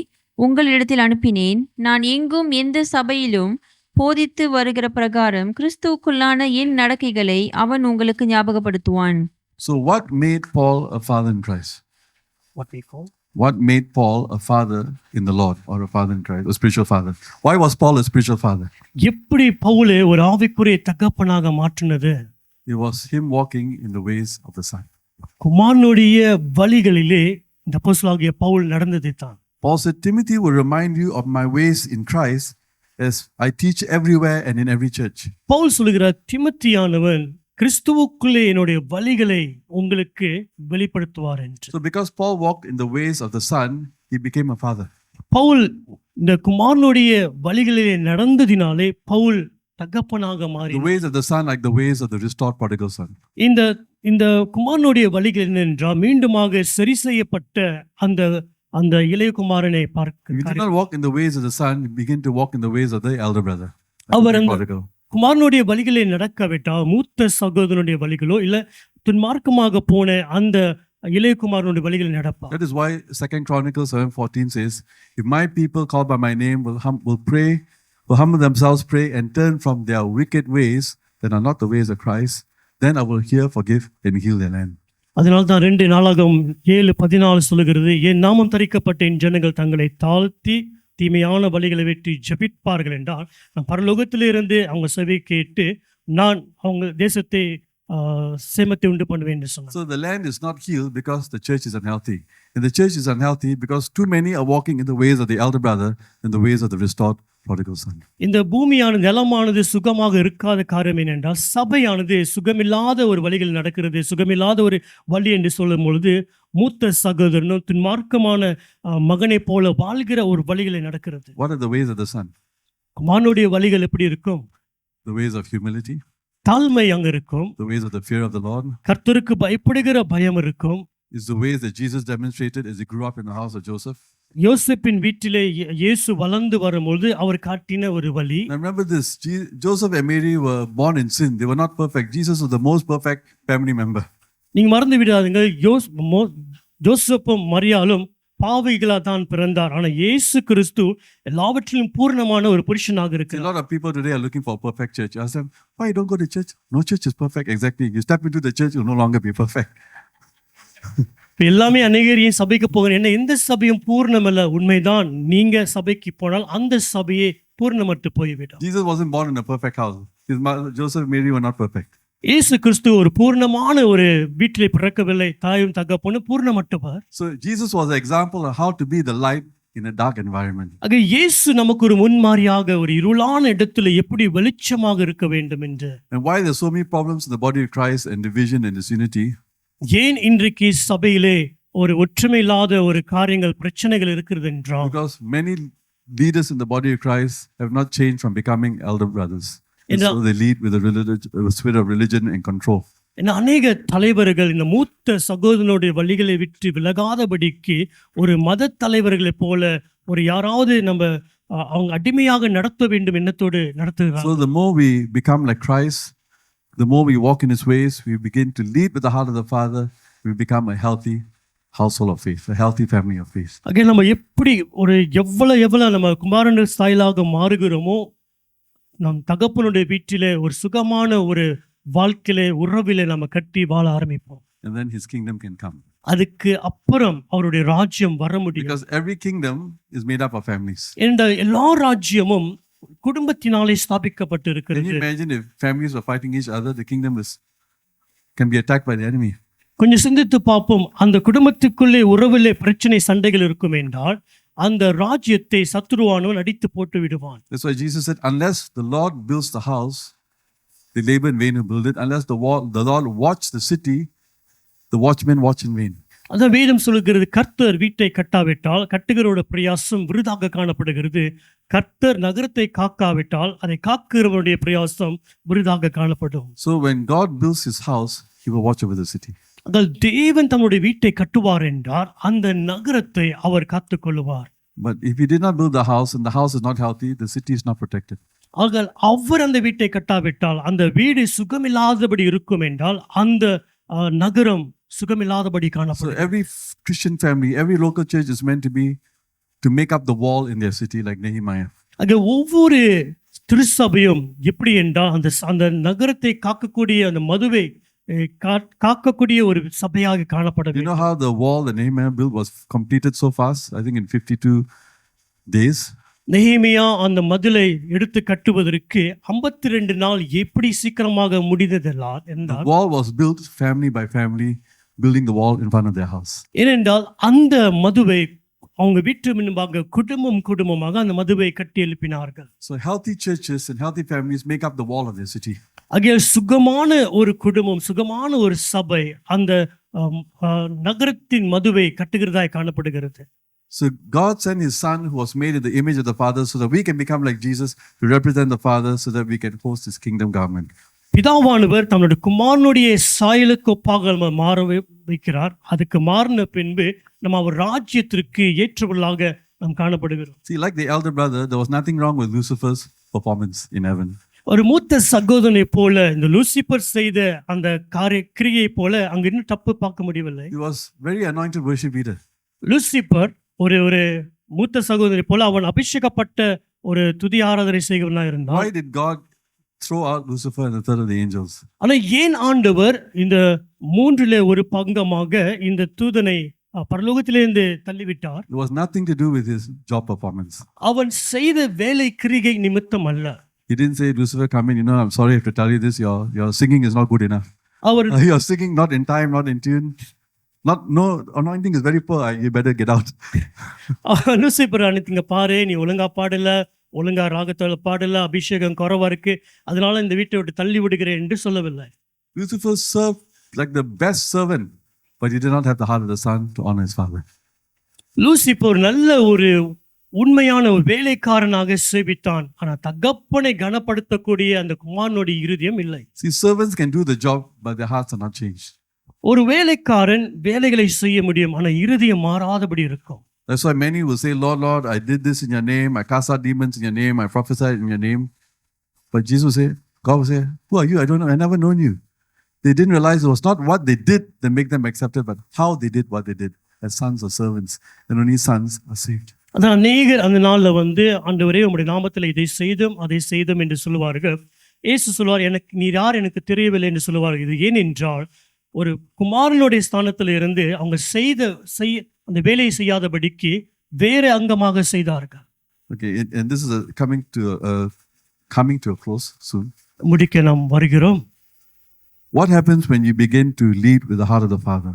உங்களிடத்தில் அனுப்பினேன். நான் எங்கும் எந்த சபையிலும் போதித்து வருகிற பிரகாரம் கிறிஸ்துவுக்குள்ளான என் நடக்கைகளை அவன் உங்களுக்கு ஞாபகப்படுத்துவான். So what made Paul a father in Christ? What made Paul a father in the Lord, or a father in Christ, a spiritual father? Why was Paul a spiritual father? எப்படி பவுலை ஒரு ஆவிக்குரிய தகப்பனாக மாற்றினது? It was him walking in the ways of the Son. குமாரனுடைய வழிகளிலே இந்த அப்போஸ்தலனாகிய பவுல் நடந்ததை தான். Paul said, Timothy will remind you of my ways in Christ as I teach everywhere and in every church. Pavul சொல்லுகிறார், திமோத்தேயானவன் கிறிஸ்துவுக்குள்ளே என்னுடைய வழிகளை உங்களுக்கு வெளிப்படுத்துவார் என்று. So because Paul walked in the ways of the Son, he became a father. Pavul இந்த குமாரனுடைய வழிகளிலே நடந்ததினாலே பவுல் தகப்பனாக The மாறினார். ways of the Son like the ways of the restored prodigal son. இந்த குமாரனுடைய வழிகள் என்னென்றால் மீண்டுமாக சரி செய்யப்பட்ட அந்த இளைய குமாரனை If you do பார்க்க not walk in the ways of the Son, you begin to walk in the ways of the elder brother. Our the அந்த prodigal. குமாரனுடைய வழிகளை நடக்காவிட்டால் மூத்த சகோதரனுடைய வழிகளோ இல்ல துன்மார்க்கமாக போன அந்த இளைய குமாரனுடைய வழிகளை நடப்பார். That is why 2 Chronicles 7:14 says, if my people called by my name will humble themselves, pray and turn from their wicked ways that are not the ways of Christ, then I will hear, forgive and heal their land. அதனால்தான் 2 நாளாகமம் 7:14 சொல்லுகிறது, என் நாமம் தரிக்கப்பட்ட என் ஜனங்கள் தங்களை தாழ்த்தி தீமையான வழிகளை வெற்றி ஜெபிப்பார்கள் என்றால் நான் பரலோகத்திலிருந்து அவங்க செவி கேட்டு நான் அவங்க தேசத்தை சேமத்தை உண்டு பண்ணுவேன் என்று சொன்னார். So the land is not healed because the church is unhealthy. And the church is unhealthy because too many are walking in the ways of the elder brother and the ways of the restored prodigal son. இந்த பூமியானது நிலமானது சுகமாக இருக்காத காரணம் என்னென்றால் சபையானது சுகமில்லாத ஒரு வழிகள் நடக்கிறது. சுகமில்லாத ஒரு வழி என்று சொல்லும் பொழுது மூத்த சகோதரனும் துன்மார்க்கமான மகனை போல வாழ்கிற ஒரு வழிகளை நடக்கிறது. What are the ways of the son? குமாரனுடைய வழிகள் எப்படி இருக்கும்? The ways of humility, தாழ்மை அங்க இருக்கும். the ways of the fear of the Lord. கர்த்தருக்கு பயப்படுகிற பயம் இருக்கும். Is the ways that Jesus demonstrated as he grew up in the house of Joseph. யோசேப்பின் வீட்டிலே இயேசு வளர்ந்து வரும்போது அவர் காட்டின ஒரு வழி. Now remember this, Joseph and Mary were born in sin. They were not perfect. Jesus was the most perfect family member. நீங்க மறந்து விடாதீங்க, ஜோசப்பும் மரியாளும் பாவிகளா தான் பிறந்தார். ஆனா இயேசு கிறிஸ்து எல்லாவற்றிலும் பூர்ணமான ஒரு புருஷனாக See, a இருக்கிறார். lot of people today are looking for a perfect church. I ask them, why you don't go to church? No church is perfect. Exactly. You step into the church, you'll no longer be perfect. இப்ப எல்லாமே அநேகர் ஏன் சபைக்கு போகிறேன், என்ன எந்த சபையும் பூர்ணமல்ல. உண்மைதான், நீங்க சபைக்கு போனால் அந்த சபையே பூர்ணமற்று போய்விடும். Jesus wasn't born in a perfect house. His mother, Joseph and Mary were not perfect. இயேசு கிறிஸ்து ஒரு பூர்ணமான ஒரு வீட்டிலே பிறக்கவில்லை. தாயும் தகப்பனும் பூர்ணமற்றவர். So Jesus was an example of how to be the light in a dark environment. ஆக இயேசு நமக்கு ஒரு முன்மாதிரியாக ஒரு இருளான இடத்துல எப்படி வெளிச்சமாக இருக்க வேண்டும் என்று. And why there's so many problems in the body of Christ and division and disunity? ஏன் இன்றைக்கு சபையிலே ஒரு ஒற்றுமை இல்லாத ஒரு காரியங்கள் பிரச்சனைகள் இருக்கிறது என்றால், Because many leaders in the body of Christ have not changed from becoming elder brothers. And so they lead with a spirit of religion and control. என்ன அநேக தலைவர்கள் இந்த மூத்த சகோதரனுடைய வழிகளை விட்டு விலகாதபடிக்கு ஒரு மத தலைவர்களைப் போல ஒரு யாராவது நம்ம அவங்க அடிமையாக நடத்த வேண்டும் எண்ணத்தோடு நடத்துகிறார். So the more we become like Christ, the more we walk in His ways, we begin to lead with the heart of the Father. We become a healthy household of faith, a healthy family of faith. அங்கே நம்ம எப்படி ஒரு எவ்வளவு நம்ம குமாரன் ஸ்டைலாக மாறுகிறோமோ, நம் தகப்பனுடைய வீட்டிலே ஒரு சுகமான ஒரு வாழ்க்கையிலே உறவிலே நம்ம கட்டி வாழ ஆரம்பிப்போம். And then His kingdom can come. அதுக்கு அப்புறம் அவருடைய ராஜ்யம் வர முடியும். Because every kingdom is made up of families. இந்த எல்லா ராஜ்யமும் குடும்பத்தினாலே ஸ்தாபிக்கப்பட்டு Can இருக்கிறது. you imagine if families were fighting each other, the kingdom can be attacked by the enemy. கொஞ்சம் சிந்தித்து பார்ப்போம். அந்த குடும்பத்துக்குள்ளே உறவிலே பிரச்சனை சண்டைகள் இருக்கும் என்றால் அந்த ராஜ்யத்தை சத்துருவானவன் அடித்து போட்டு விடுவான். That's why Jesus said, unless the Lord builds the house, they labor in vain who build it. Unless the Lord watch the city, the watchmen watch in vain. அதான் வேதம் சொல்லுகிறது, கர்த்தர் வீட்டை கட்டாவிட்டால் கட்டுகிறோட பிரயாசம் விருதாக காணப்படுகிறது. கர்த்தர் நகரத்தை காக்காவிட்டால் அதை காக்கிறவனுடைய பிரயாசம் விருதாக காணப்படும். So when God builds His house, He will watch over the city. அதால் தேவன் தம்முடைய வீட்டை கட்டுவார் என்றார் அந்த நகரத்தை அவர் காத்துக் கொள்ளுவார். But if He did not build the house and the house is not healthy, the city is not protected. ஆகையால் அவர் அந்த வீட்டை கட்டாவிட்டால் அந்த வீடு சுகமில்லாதபடி இருக்கும் என்றால் அந்த நகரம் சுகமில்லாதபடி So காணப்படும். every Christian family, every local church is meant to make up the wall in their city like Nehemiah. ஆக ஒவ்வொரு திருச்சபையும் எப்படி என்றால் அந்த நகரத்தை காக்கக்கூடிய அந்த மதுவை காக்கக்கூடிய ஒரு சபையாக காணப்பட You வேண்டும். know how the wall that Nehemiah built was completed so fast? I think in 52 days. நெகேமியா அந்த மதிலை எடுத்து கட்டுவதற்கு 52 நாள் எப்படி சீக்கிரமாக முடிந்ததெல்லாம் The என்றால், wall was built family by family, building the wall in front of their house. ஏனென்றால் அந்த மதுவை அவங்க வீட்டு முன்பாக குடும்பமாக அந்த மதுவை கட்டி எழுப்பினார்கள். So healthy churches and healthy families make up the wall of their city. ஆகையால் சுகமான ஒரு குடும்பம், சுகமான ஒரு சபை அந்த நகரத்தின் மதுவை கட்டுகிறதாய் காணப்படுகிறது. So God sent His Son who was made in the image of the Father so that we can become like Jesus to represent the Father so that we can host His kingdom government. பிதாவானவர் தன்னுடைய குமாரனுடைய சாயலுக்கு ஒப்பாக நம்ம மாற வைக்கிறார். அதுக்கு மாறின பின்பு நம்ம அவர் ராஜ்யத்திற்கு ஏற்றவர்களாக நாம் காணப்படுகிறோம். See, like the elder brother, there was nothing wrong with Lucifer's performance in heaven. ஒரு மூத்த சகோதரனை போல இந்த லூசிபர் செய்த அந்த கிரியை போல அங்க இன்னும் தப்பு பார்க்க முடியவில்லை. He was very anointed worship leader. Lucifer ஒரு மூத்த சகோதரனை போல அவன் அபிஷேகப்பட்ட ஒரு துதி ஆராதனை செய்கிறவனா இருந்தான். Why did God throw out Lucifer and the third of the angels? ஆனா ஏன் ஆண்டவர் இந்த மூன்றிலே ஒரு பங்கமாக இந்த தூதனை பரலோகத்திலிருந்து தள்ளிவிட்டார்? It was nothing to do with his job performance. அவன் செய்த வேலை கிரிகை நிமித்தம் அல்ல. He didn't say, Lucifer, come in, I'm sorry I have to tell you this, your singing is not good enough. அவர் You're singing not in time, not in tune. No, anointing is very poor, you better get out. Lucifer அனுப்பிங்க பாரு, நீ ஒழுங்கா பாடல, ஒழுங்கா ராகத்தோட பாடல, அபிஷேகம் குறைவா இருக்கு, அதனால இந்த வீட்டை விட்டு தள்ளி விடுகிறேன் என்று சொல்லவில்லை. Lucifer served like the best servant, but he did not have the heart of the son to honor his father. Lucifer நல்ல ஒரு உண்மையான ஒரு வேலைக்காரனாக சேவித்தான். ஆனா தகப்பனை கனப்படுத்தக்கூடிய அந்த குமாரனுடைய இருதயம் இல்லை. See, servants can do the job, but their hearts are not changed. ஒரு வேலைக்காரன் வேலைகளை செய்ய முடியும், ஆனா இருதயம் மாறாதபடி இருக்கும். That's why many will say, Lord, Lord, I did this in your name, I cast out demons in your name, I prophesied in your name. But Jesus will say, God will say, who are you? I don't know, I never known you. They didn't realize it was not what they did that make them accepted, but how they did what they did. as sons or servants, and only sons are saved. அதான் அநேகர் அந்த நாள்ல வந்து ஆண்டவரே உம்முடைய நாமத்தில் இதை செய்தும் அதை செய்தும் என்று சொல்லுவார்கள். இயேசு சொல்வார், எனக்கு நீர் யார் எனக்கு தெரியவில்லை என்று சொல்லுவார்கள். இது ஏனென்றால் ஒரு குமாரனுடைய ஸ்தானத்தில் இருந்து அவங்க அந்த வேலையை செய்யாதபடிக்கு வேற அங்கமாக செய்தார்கள். Okay, and this is coming to a close soon. முடிக்க நாம் வருகிறோம். What happens when you begin to lead with the heart of the Father?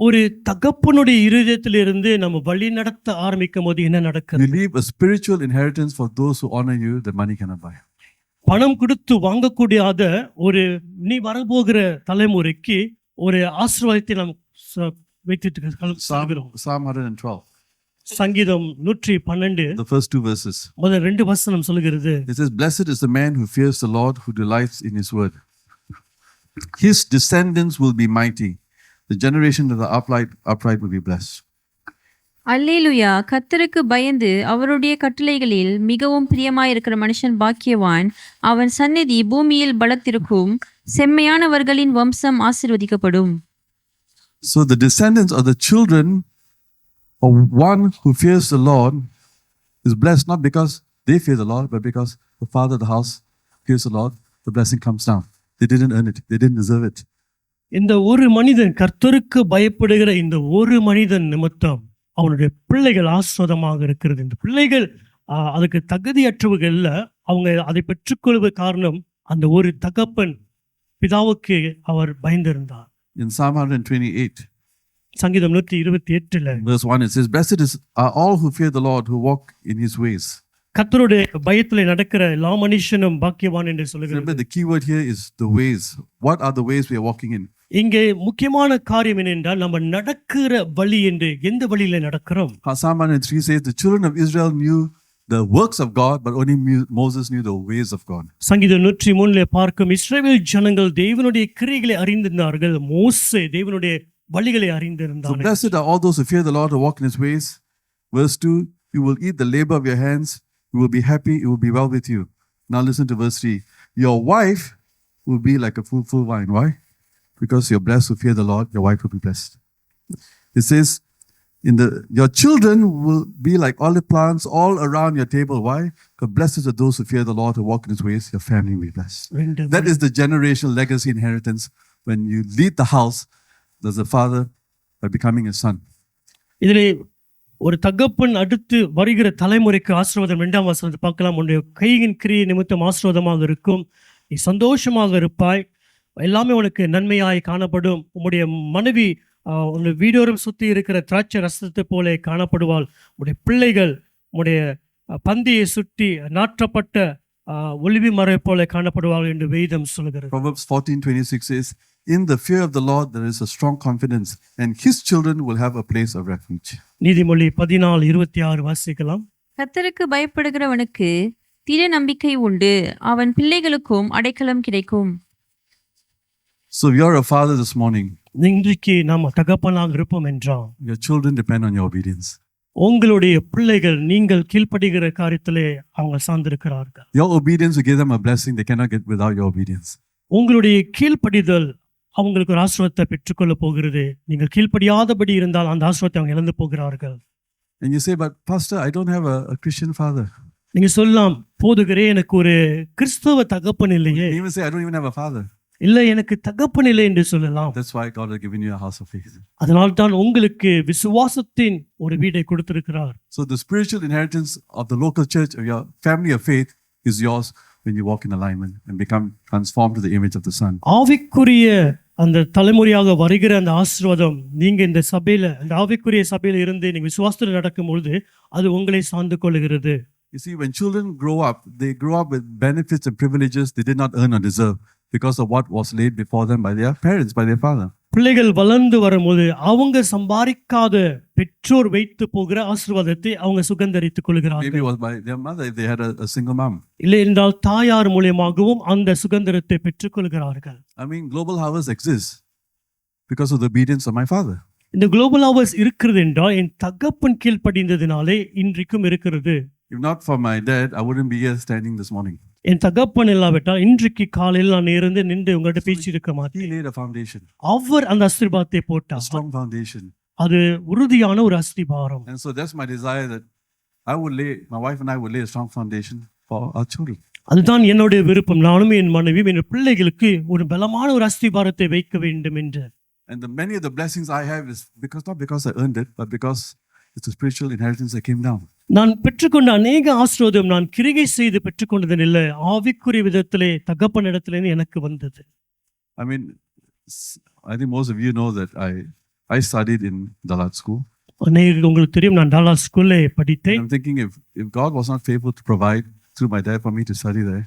ஒரு தகப்பனுடைய இருதயத்திலிருந்து நம்ம வழி நடத்த ஆரம்பிக்கும் போது என்ன You நடக்கிறது? leave a spiritual inheritance for those who honor you that money cannot buy. பணம் கொடுத்து வாங்கக்கூடியாத ஒரு நீ வரப்போகிற தலைமுறைக்கு ஒரு ஆசீர்வாதத்தை நாம் வைத்துட்டு சொல்கிறோம். Psalm 112, சங்கீதம் 112 the first two verses. முதல் 2 வசனம் சொல்கிறது, It says, "Blessed is the man who fears the Lord, who delights in his word. His descendants will be mighty. The generation of the upright will be blessed." அல்லேலுயா, கர்த்தருக்கு பயந்து அவருடைய கட்டளைகளில் மிகவும் பிரியமாயிருக்கிற மனுஷன் பாக்கியவான். அவன் சந்நிதி பூமியில் பலத்திருக்கும். செம்மையானவர்களின் வம்சம் ஆசீர்வதிக்கப்படும். So the descendants or the children of one who fears the Lord is blessed, not because they fear the Lord, but because the father of the house fears the Lord. The blessing comes down. They didn't earn it. They didn't deserve it. இந்த ஒரு மனிதன் கர்த்தருக்கு பயப்படுகிற இந்த ஒரு மனிதன் நிமித்தம் அவனுடைய பிள்ளைகள் ஆசீர்வாதமாக இருக்கிறது. இந்த பிள்ளைகள் அதுக்கு தகுதியற்றவர்கள்ல அவங்க அதை பெற்றுக்கொள்வது காரணம் அந்த ஒரு தகப்பன் பிதாவுக்கு அவர் பயந்திருந்தார். In Psalm 128, சங்கீதம் 128 verse 1, it says, "Blessed are all who fear the Lord, who walk in his ways." கர்த்தருடைய பயத்திலே நடக்கிற எல்லா மனுஷனும் பாக்கியவான் என்று சொல்லுகிறது. Remember, the key word here is the ways. What are the ways we are walking in? இங்கே முக்கியமான காரியம் என்னென்றால் நம்ம நடக்கிற வழி என்று எந்த வழியில நடக்கிறோம். Psalm 103 says, "The children of Israel knew the works of God, but only Moses knew the ways of God." சங்கீதம் 103 பார்க்கும் இஸ்ரவேல் ஜனங்கள் தேவனுடைய கிரியைகளை அறிந்திருந்தார்கள், மோசே தேவனுடைய வழிகளை So அறிந்திருந்தார். blessed are all those who fear the Lord, who walk in his ways. Verse 2, "You will eat the labor of your hands. You will be happy. It will be well with you." Now listen to verse 3. "Your wife will be like a fruitful vine." Why? Because you're blessed who fear the Lord, your wife will be blessed. It says, your children will be like olive plants all around your table. Why? Because blessed are those who fear the Lord, who walk in his ways, your family will be blessed. That is the generational legacy inheritance. When you lead the house, there's a father by becoming a son. இதிலே ஒரு தகப்பன் அடுத்து வருகிற தலைமுறைக்கு ஆசீர்வாதம் 2ஆம் வசனத்தை பார்க்கலாம். உன்னுடைய கையின் கிரியை நிமித்தம் ஆசீர்வாதமாக இருக்கும். நீ சந்தோஷமாக இருப்பாய். எல்லாமே உனக்கு நன்மையாய் காணப்படும். உம்முடைய மனைவி உன்னுடைய வீடோரம் சுற்றி இருக்கிற திராட்சை ரசத்தை போல காணப்படுவாள். உடைய பிள்ளைகள் உடைய பந்தியை சுற்றி நாற்றப்பட்ட ஒலிவி மரம் போல காணப்படுவார்கள் என்று வேதம் சொல்கிறது. Proverbs 14:26 says, "In the fear of the Lord there is a strong confidence, and his children will have a place of refuge." நீதிமொழி 14:26 வாசிக்கலாம். கர்த்தருக்கு பயப்படுகிறவனுக்கு திட நம்பிக்கை உண்டு. அவன் பிள்ளைகளுக்கும் அடைக்கலம் கிடைக்கும். So if you're a father this morning, இன்றைக்கு நாம் தகப்பனாக இருப்போம் என்றால் your children depend on your obedience. உங்களுடைய பிள்ளைகள் நீங்கள் கீழ்ப்படுகிற காரியத்திலே அவங்க சார்ந்திருக்கிறார்கள். Your obedience will give them a blessing they cannot get without your obedience. உங்களுடைய கீழ்ப்படிதல் அவங்களுக்கு ஒரு ஆசீர்வாதத்தை பெற்றுக்கொள்ள போகிறது. நீங்கள் கீழ்ப்படியாதபடி இருந்தால் அந்த ஆசீர்வாதத்தை அவங்க இழந்து போகிறார்கள். And you say, "But pastor, I don't have a Christian father." நீங்க சொல்லலாம், போதுகிறே எனக்கு ஒரு கிறிஸ்தவ தகப்பன் இல்லையே. You even say, "I don't even have a father." இல்லை எனக்கு தகப்பன் இல்லை என்று சொல்லலாம். That's why God has given you a house of faith. அதனால் தான் உங்களுக்கு விசுவாசத்தின் ஒரு வீடை கொடுத்திருக்கிறார். So the spiritual inheritance of the local church or your family of faith is yours when you walk in alignment and become transformed to the image of the Son. ஆவிக்குரிய அந்த தலைமுறையாக வருகிற அந்த ஆசீர்வாதம் நீங்க இந்த சபையில அந்த ஆவிக்குரிய சபையில இருந்து நீங்க விசுவாசத்தில் நடக்கும் பொழுது அது உங்களை சார்ந்து கொள்கிறது. You see, when children grow up, they grow up with benefits and privileges they did not earn or deserve because of what was laid before them by their parents, by their father. பிள்ளைகள் வளர்ந்து வரும்போது அவங்க சம்பாதிக்காத பெற்றோர் வைத்து போகிற ஆசீர்வாதத்தை அவங்க சுகந்தரித்துக் Maybe கொள்கிறார்கள். it was by their mother if they had a single mom. இல்லை என்றால் தாயார் மூலியமாகவும் அந்த சுகந்தரத்தை பெற்றுக் கொள்கிறார்கள். I mean, Global Harvest exists because of the obedience of my father. இந்த குளோபல் ஹவர்ஸ் இருக்கிறது என்றால் என் தகப்பன் கீழ்ப்படிந்ததினாலே இன்றைக்கும் இருக்கிறது. If not for my dad, I wouldn't be here standing this morning. என் தகப்பன் இல்லாவிட்டால் இன்றைக்கு காலையில் நான் நின்று உங்கள்கிட்ட பேசி இருக்க He மாட்டேன். laid a foundation, அவர் அந்த ஆசீர்வாதத்தை போட்டார். a strong foundation. அது உறுதியான ஒரு அஸ்திபாரம். And so that's my desire, that my wife and I would lay a strong foundation for our children. அதுதான் என்னுடைய விருப்பம். நானும் என் மனைவியும் என் பிள்ளைகளுக்கு ஒரு பலமான ஒரு அஸ்திபாரத்தை வைக்க வேண்டும் என்று. And many of the blessings I have is not because I earned it, but because it's a spiritual inheritance that came down. நான் பெற்றுக்கொண்ட அநேக ஆசீர்வாதம் நான் கிரியை செய்து பெற்றுக்கொண்டது இல்லை, ஆவிக்குரிய விதத்திலே தகப்பனிடத்திலிருந்து எனக்கு வந்தது. I mean, I think most of you know that I studied in Dalat school. அநேக உங்களுக்கு தெரியும், நான் டாலர் ஸ்கூல்ல படித்தேன். I'm thinking, if God was not faithful to provide through my dad for me to study there,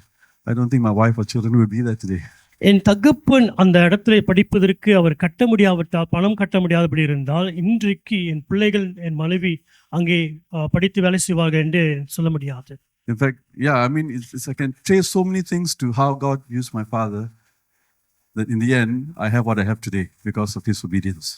I don't think my wife or children would be there today. என் தகப்பன் அந்த இடத்துல படிப்பதற்கு அவர் கட்ட முடியாவிட்டால், பணம் கட்ட முடியாதபடி இருந்தால், இன்றைக்கு என் பிள்ளைகள் என் மனைவி அங்கே படித்து வேலை செய்வார்கள் என்று சொல்ல முடியாது. In fact, yeah, I mean, I can trace so many things to how God used my father, that in the end, I have what I have today because of his obedience.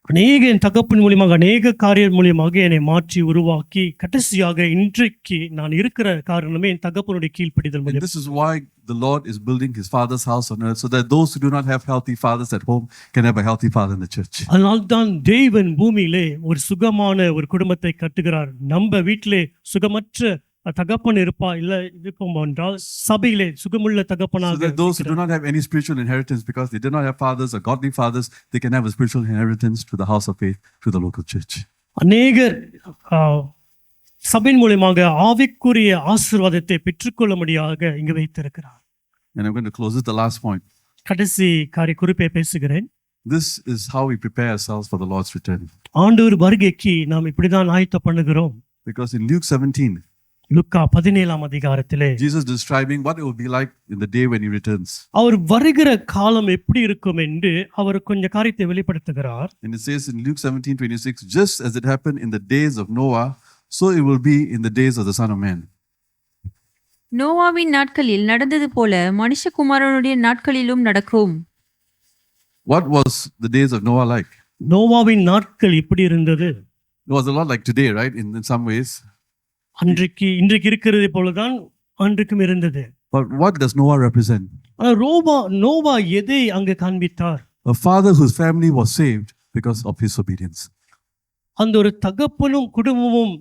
அநேக என் தகப்பன் மூலியமாக அநேக காரியம் மூலியமாக என்னை மாற்றி உருவாக்கி கடைசியாக இன்றைக்கு நான் இருக்கிற காரணமே என் தகப்பனுடைய கீழ்ப்படிதல் And மூலியம். this is why the Lord is building his father's house on earth, so that those who do not have healthy fathers at home can have a healthy father in the church. அதனால்தான் தேவன் பூமியிலே ஒரு சுகமான ஒரு குடும்பத்தை கட்டுகிறார். நம்ம வீட்டிலே சுகமற்ற தகப்பன் இருப்போம் என்றால் சபையிலே சுகமுள்ள So தகப்பனாக that those who do not have any spiritual inheritance because they did not have fathers or godly fathers, they can have a spiritual inheritance to the house of faith, to the local church. அநேகர் சபையின் மூலமாக ஆவிக்குரிய ஆசீர்வாதத்தை பெற்றுக்கொள்ளும்படியாக இங்கு வைத்திருக்கிறார். And I'm going to close with the last point. கடைசி காரிய குறிப்பை பேசுகிறேன். This is how we prepare ourselves for the Lord's return. ஆண்டவர் வருகைக்கு நாம் இப்படிதான் ஆயத்தம் பண்ணுகிறோம். Because in Luke 17, லுக்கா 17ஆம் அதிகாரத்திலே Jesus describing what it will be like in the day when he returns. அவர் வருகிற காலம் எப்படி இருக்கும் என்று அவர் கொஞ்சம் காரியத்தை வெளிப்படுத்துகிறார். And it says in Luke 17:26, just as it happened in the days of Noah, so it will be in the days of the Son of Man. நோவாவின் நாட்களில் நடந்தது போல மனுஷகுமாரனுடைய நாட்களிலும் நடக்கும். What was the days of Noah like? நோவாவின் நாட்கள் எப்படி இருந்தது? It was a lot like today, right? In some ways. இன்றைக்கு இருக்கிறதை போலதான் அன்றைக்கும் இருந்தது. But what does Noah represent? Noah எதை அங்கு காண்பித்தார்? A father whose family was saved because of his obedience. அந்த ஒரு தகப்பனும் குடும்பமும்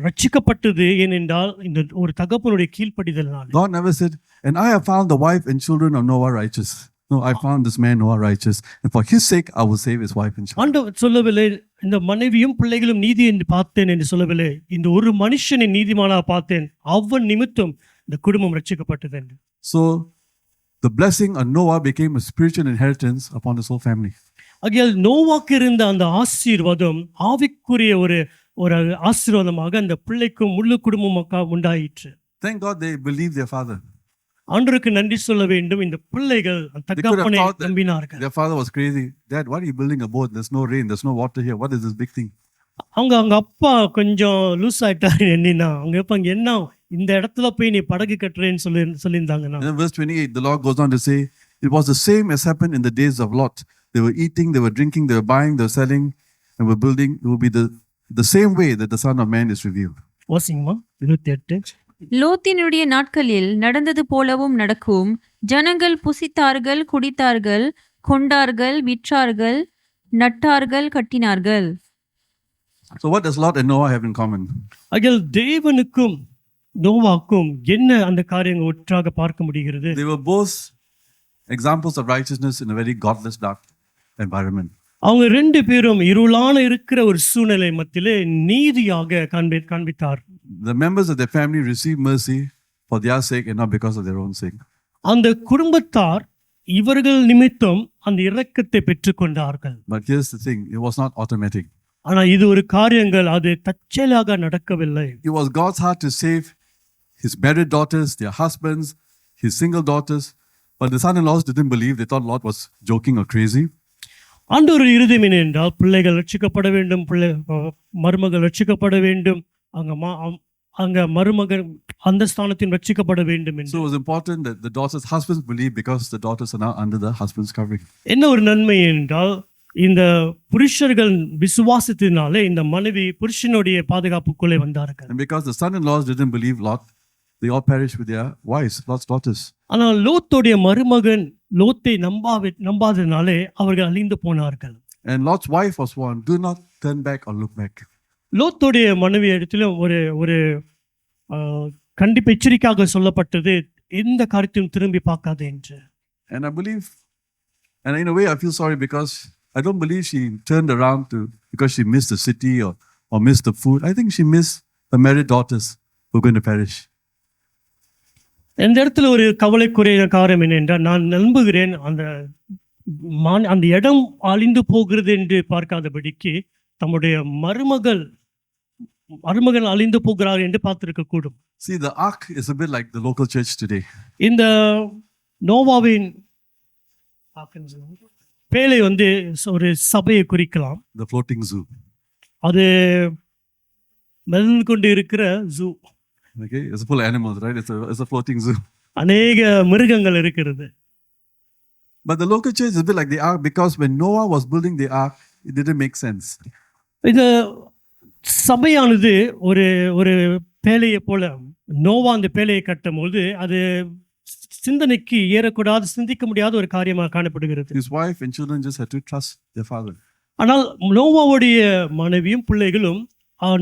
ரட்சிக்கப்பட்டது ஏனென்றால் இந்த ஒரு தகப்பனுடைய கீழ்ப்படிதல்னால. God never said, and I have found the wife and children of Noah righteous. No, I found this man Noah righteous, and for his sake I will save his wife and children. ஆண்டவர் சொல்லவில்லை இந்த மனைவியும் பிள்ளைகளும் நீதி என்று பார்த்தேன் என்று சொல்லவில்லை, இந்த ஒரு மனுஷனை நீதிமானாக பார்த்தேன், அவன் நிமித்தம் இந்த குடும்பம் ரட்சிக்கப்பட்டது என்று. So the blessing of Noah became a spiritual inheritance upon his whole family. ஆகையால் நோவாக்கு இருந்த அந்த ஆசீர்வாதம் ஆவிக்குரிய ஒரு ஆசீர்வாதமாக அந்த பிள்ளைக்கும் முழு குடும்பமாக உண்டாயிற்று. Thank God they believed their father. ஆண்டவருக்கு நன்றி சொல்ல வேண்டும், இந்த பிள்ளைகள் தகப்பனை நம்பினார்கள். Their father was crazy. Dad, why are you building a boat? There's no rain, there's no water here. What is this big thing? அவங்க அப்பா கொஞ்சம் லூஸ் ஆயிட்டாரு. என்னன்னா அவங்க என்ன இந்த இடத்துல போய் நீ படகு கட்டுறேன்னு சொல்லியிருந்தாங்க. In verse 28, the Lord goes on to say, it was the same as happened in the days of Lot. They were eating, they were drinking, they were buying, they were selling, and were building. It will be the same way that the Son of Man is revealed. வாசிங்கம்மா 28. லோத்தினுடைய நாட்களில் நடந்தது போலவும் நடக்கும். ஜனங்கள் புசித்தார்கள், குடித்தார்கள், கொண்டார்கள், விற்றார்கள், நட்டார்கள், கட்டினார்கள். So what does Lot and Noah have in common? ஆகையால் தேவனுக்கும் நோவாக்கும் என்ன அந்த காரியங்கள் ஒன்றாக பார்க்க முடிகிறது? They were both examples of righteousness in a very godless, dark environment. அவங்க ரெண்டு பேரும் இருளான இருக்கிற ஒரு சூழ்நிலை மத்தியிலே நீதியாக காண்பித்தார். The members of their family received mercy for their sake and not because of their own sake. அந்த குடும்பத்தார் இவர்கள் நிமித்தம் அந்த இரக்கத்தை பெற்றுக்கொண்டார்கள். But here's the thing, it was not automatic. ஆனா இது ஒரு காரியங்கள் அது தற்செயலாக நடக்கவில்லை. It was God's heart to save his married daughters, their husbands, his single daughters. But the son-in-laws didn't believe. They thought Lot was joking or crazy. ஆண்டவர் இருதயம் என்னென்றால் பிள்ளைகள் ரட்சிக்கப்பட வேண்டும், மருமகள் ரட்சிக்கப்பட வேண்டும், அங்க மருமகன் அந்த ஸ்தானத்தின் ரட்சிக்கப்பட வேண்டும் என்று. So it was important that the daughters' husbands believe because the daughters are now under the husband's covering. என்ன ஒரு நன்மை என்றால் இந்த புருஷர்கள் விசுவாசத்தினாலே இந்த மனைவி புருஷனுடைய பாதுகாப்புக்குள்ளே வந்தார்கள். And because the son-in-laws didn't believe Lot, they all perished with their wives, Lot's daughters. ஆனால் லோத்துடைய மருமகன் லோத்தை நம்பாதனாலே அவர்கள் அழிந்து போனார்கள். And Lot's wife was warned, do not turn back or look back. லோத்துடைய மனைவி இடத்திலும் ஒரு ஒரு கண்டிப்பு எச்சரிக்கையாக சொல்லப்பட்டது, எந்த காரியத்தையும் திரும்பி பார்க்காது என்று. And I believe, and in a way I feel sorry because I don't believe she turned around because she missed the city or missed the food. I think she missed her married daughters who are going to perish. இந்த இடத்துல ஒரு கவலைக்குரிய காரணம் என்னென்றால், நான் நம்புகிறேன் அந்த இடம் அழிந்து போகிறது என்று பார்க்காதபடிக்கு தம்முடைய மருமகள் அழிந்து போகிறார் என்று பார்த்திருக்க கூடும். See, the ark is a bit like the local church today. இந்த நோவாவின் பேழை ஒரு சபையை குறிக்கலாம். The floating zoo. அது மெல்லிந்து கொண்டு இருக்கிற zoo. Okay, it's full of animals, right? It's a floating zoo. அநேக மிருகங்கள் இருக்கிறது. But the local church is a bit like the ark because when Noah was building the ark, it didn't make sense. இந்த சபையானது ஒரு ஒரு பேழையை போல, நோவா அந்த பேழையை கட்டும் போது அது சிந்தனைக்கு ஏறக்கூடாது, சிந்திக்க முடியாத ஒரு காரியமாக காணப்படுகிறது. His wife and children just had to trust their father. ஆனால் நோவாவுடைய மனைவியும் பிள்ளைகளும்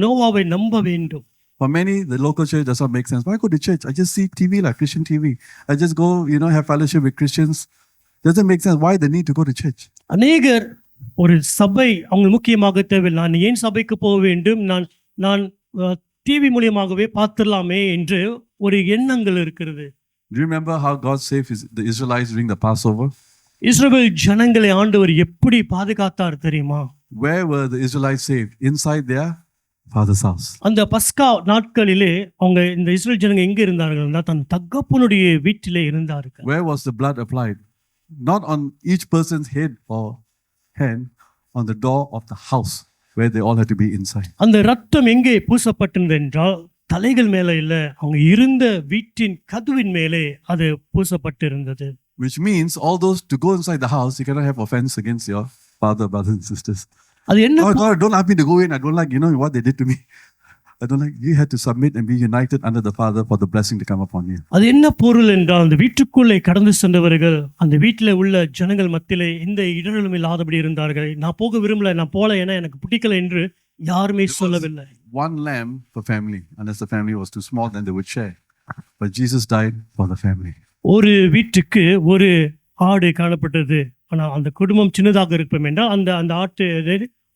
நோவாவை நம்ப வேண்டும். For many, the local church does not make sense. Why go to church? I just see TV, like Christian TV. I just go, have fellowship with Christians. Doesn't make sense. Why the need to go to church? அநேகர் ஒரு சபை அவங்க முக்கியமாக தேவையில்லை, நான் ஏன் சபைக்கு போக வேண்டும், நான் டிவி மூலியமாகவே பார்த்துடலாமே என்று ஒரு எண்ணங்கள் இருக்கிறது. Do you remember how God saved the Israelites during the Passover? இஸ்ரவேல் ஜனங்களை ஆண்டவர் எப்படி பாதுகாத்தார் தெரியுமா? Where were the Israelites saved? Inside their father's house. அந்த பஸ்கா நாட்களிலே அவங்க இந்த இஸ்ரேல் ஜனங்க எங்க இருந்தார்கள்? தன் தகப்பனுடைய வீட்டிலே இருந்தார்கள். Where was the blood applied? Not on each person's head or hand, on the door of the house where they all had to be inside. அந்த ரத்தம் எங்கே பூசப்பட்டது என்றால் தலைகள் மேலே இல்ல, அவங்க இருந்த வீட்டின் கதவின் மேலே அது பூசப்பட்டிருந்தது. Which means all those to go inside the house, you cannot have offense against your father, brothers and sisters. அது என்ன? Oh God, don't ask me to go in. I don't like, what they did to me. I don't like. You had to submit and be united under the Father for the blessing to come upon you. அது என்ன பொருள் என்றால், அந்த வீட்டுக்குள்ளே கடந்து சென்றவர்கள் அந்த வீட்டில் உள்ள ஜனங்கள் மத்தியிலே எந்த இடரலும் இல்லாதபடி இருந்தார்கள். நான் போக விரும்பல, நான் போல, ஏன்னா எனக்கு பிடிக்கல என்று யாருமே சொல்லவில்லை. One lamb per family, unless the family was too small, then they would share. But Jesus died for the family. ஒரு வீட்டுக்கு ஒரு ஆடு காணப்பட்டது, ஆனால் அந்த குடும்பம் சின்னதாக இருப்போம் என்றால் அந்த ஆட்டு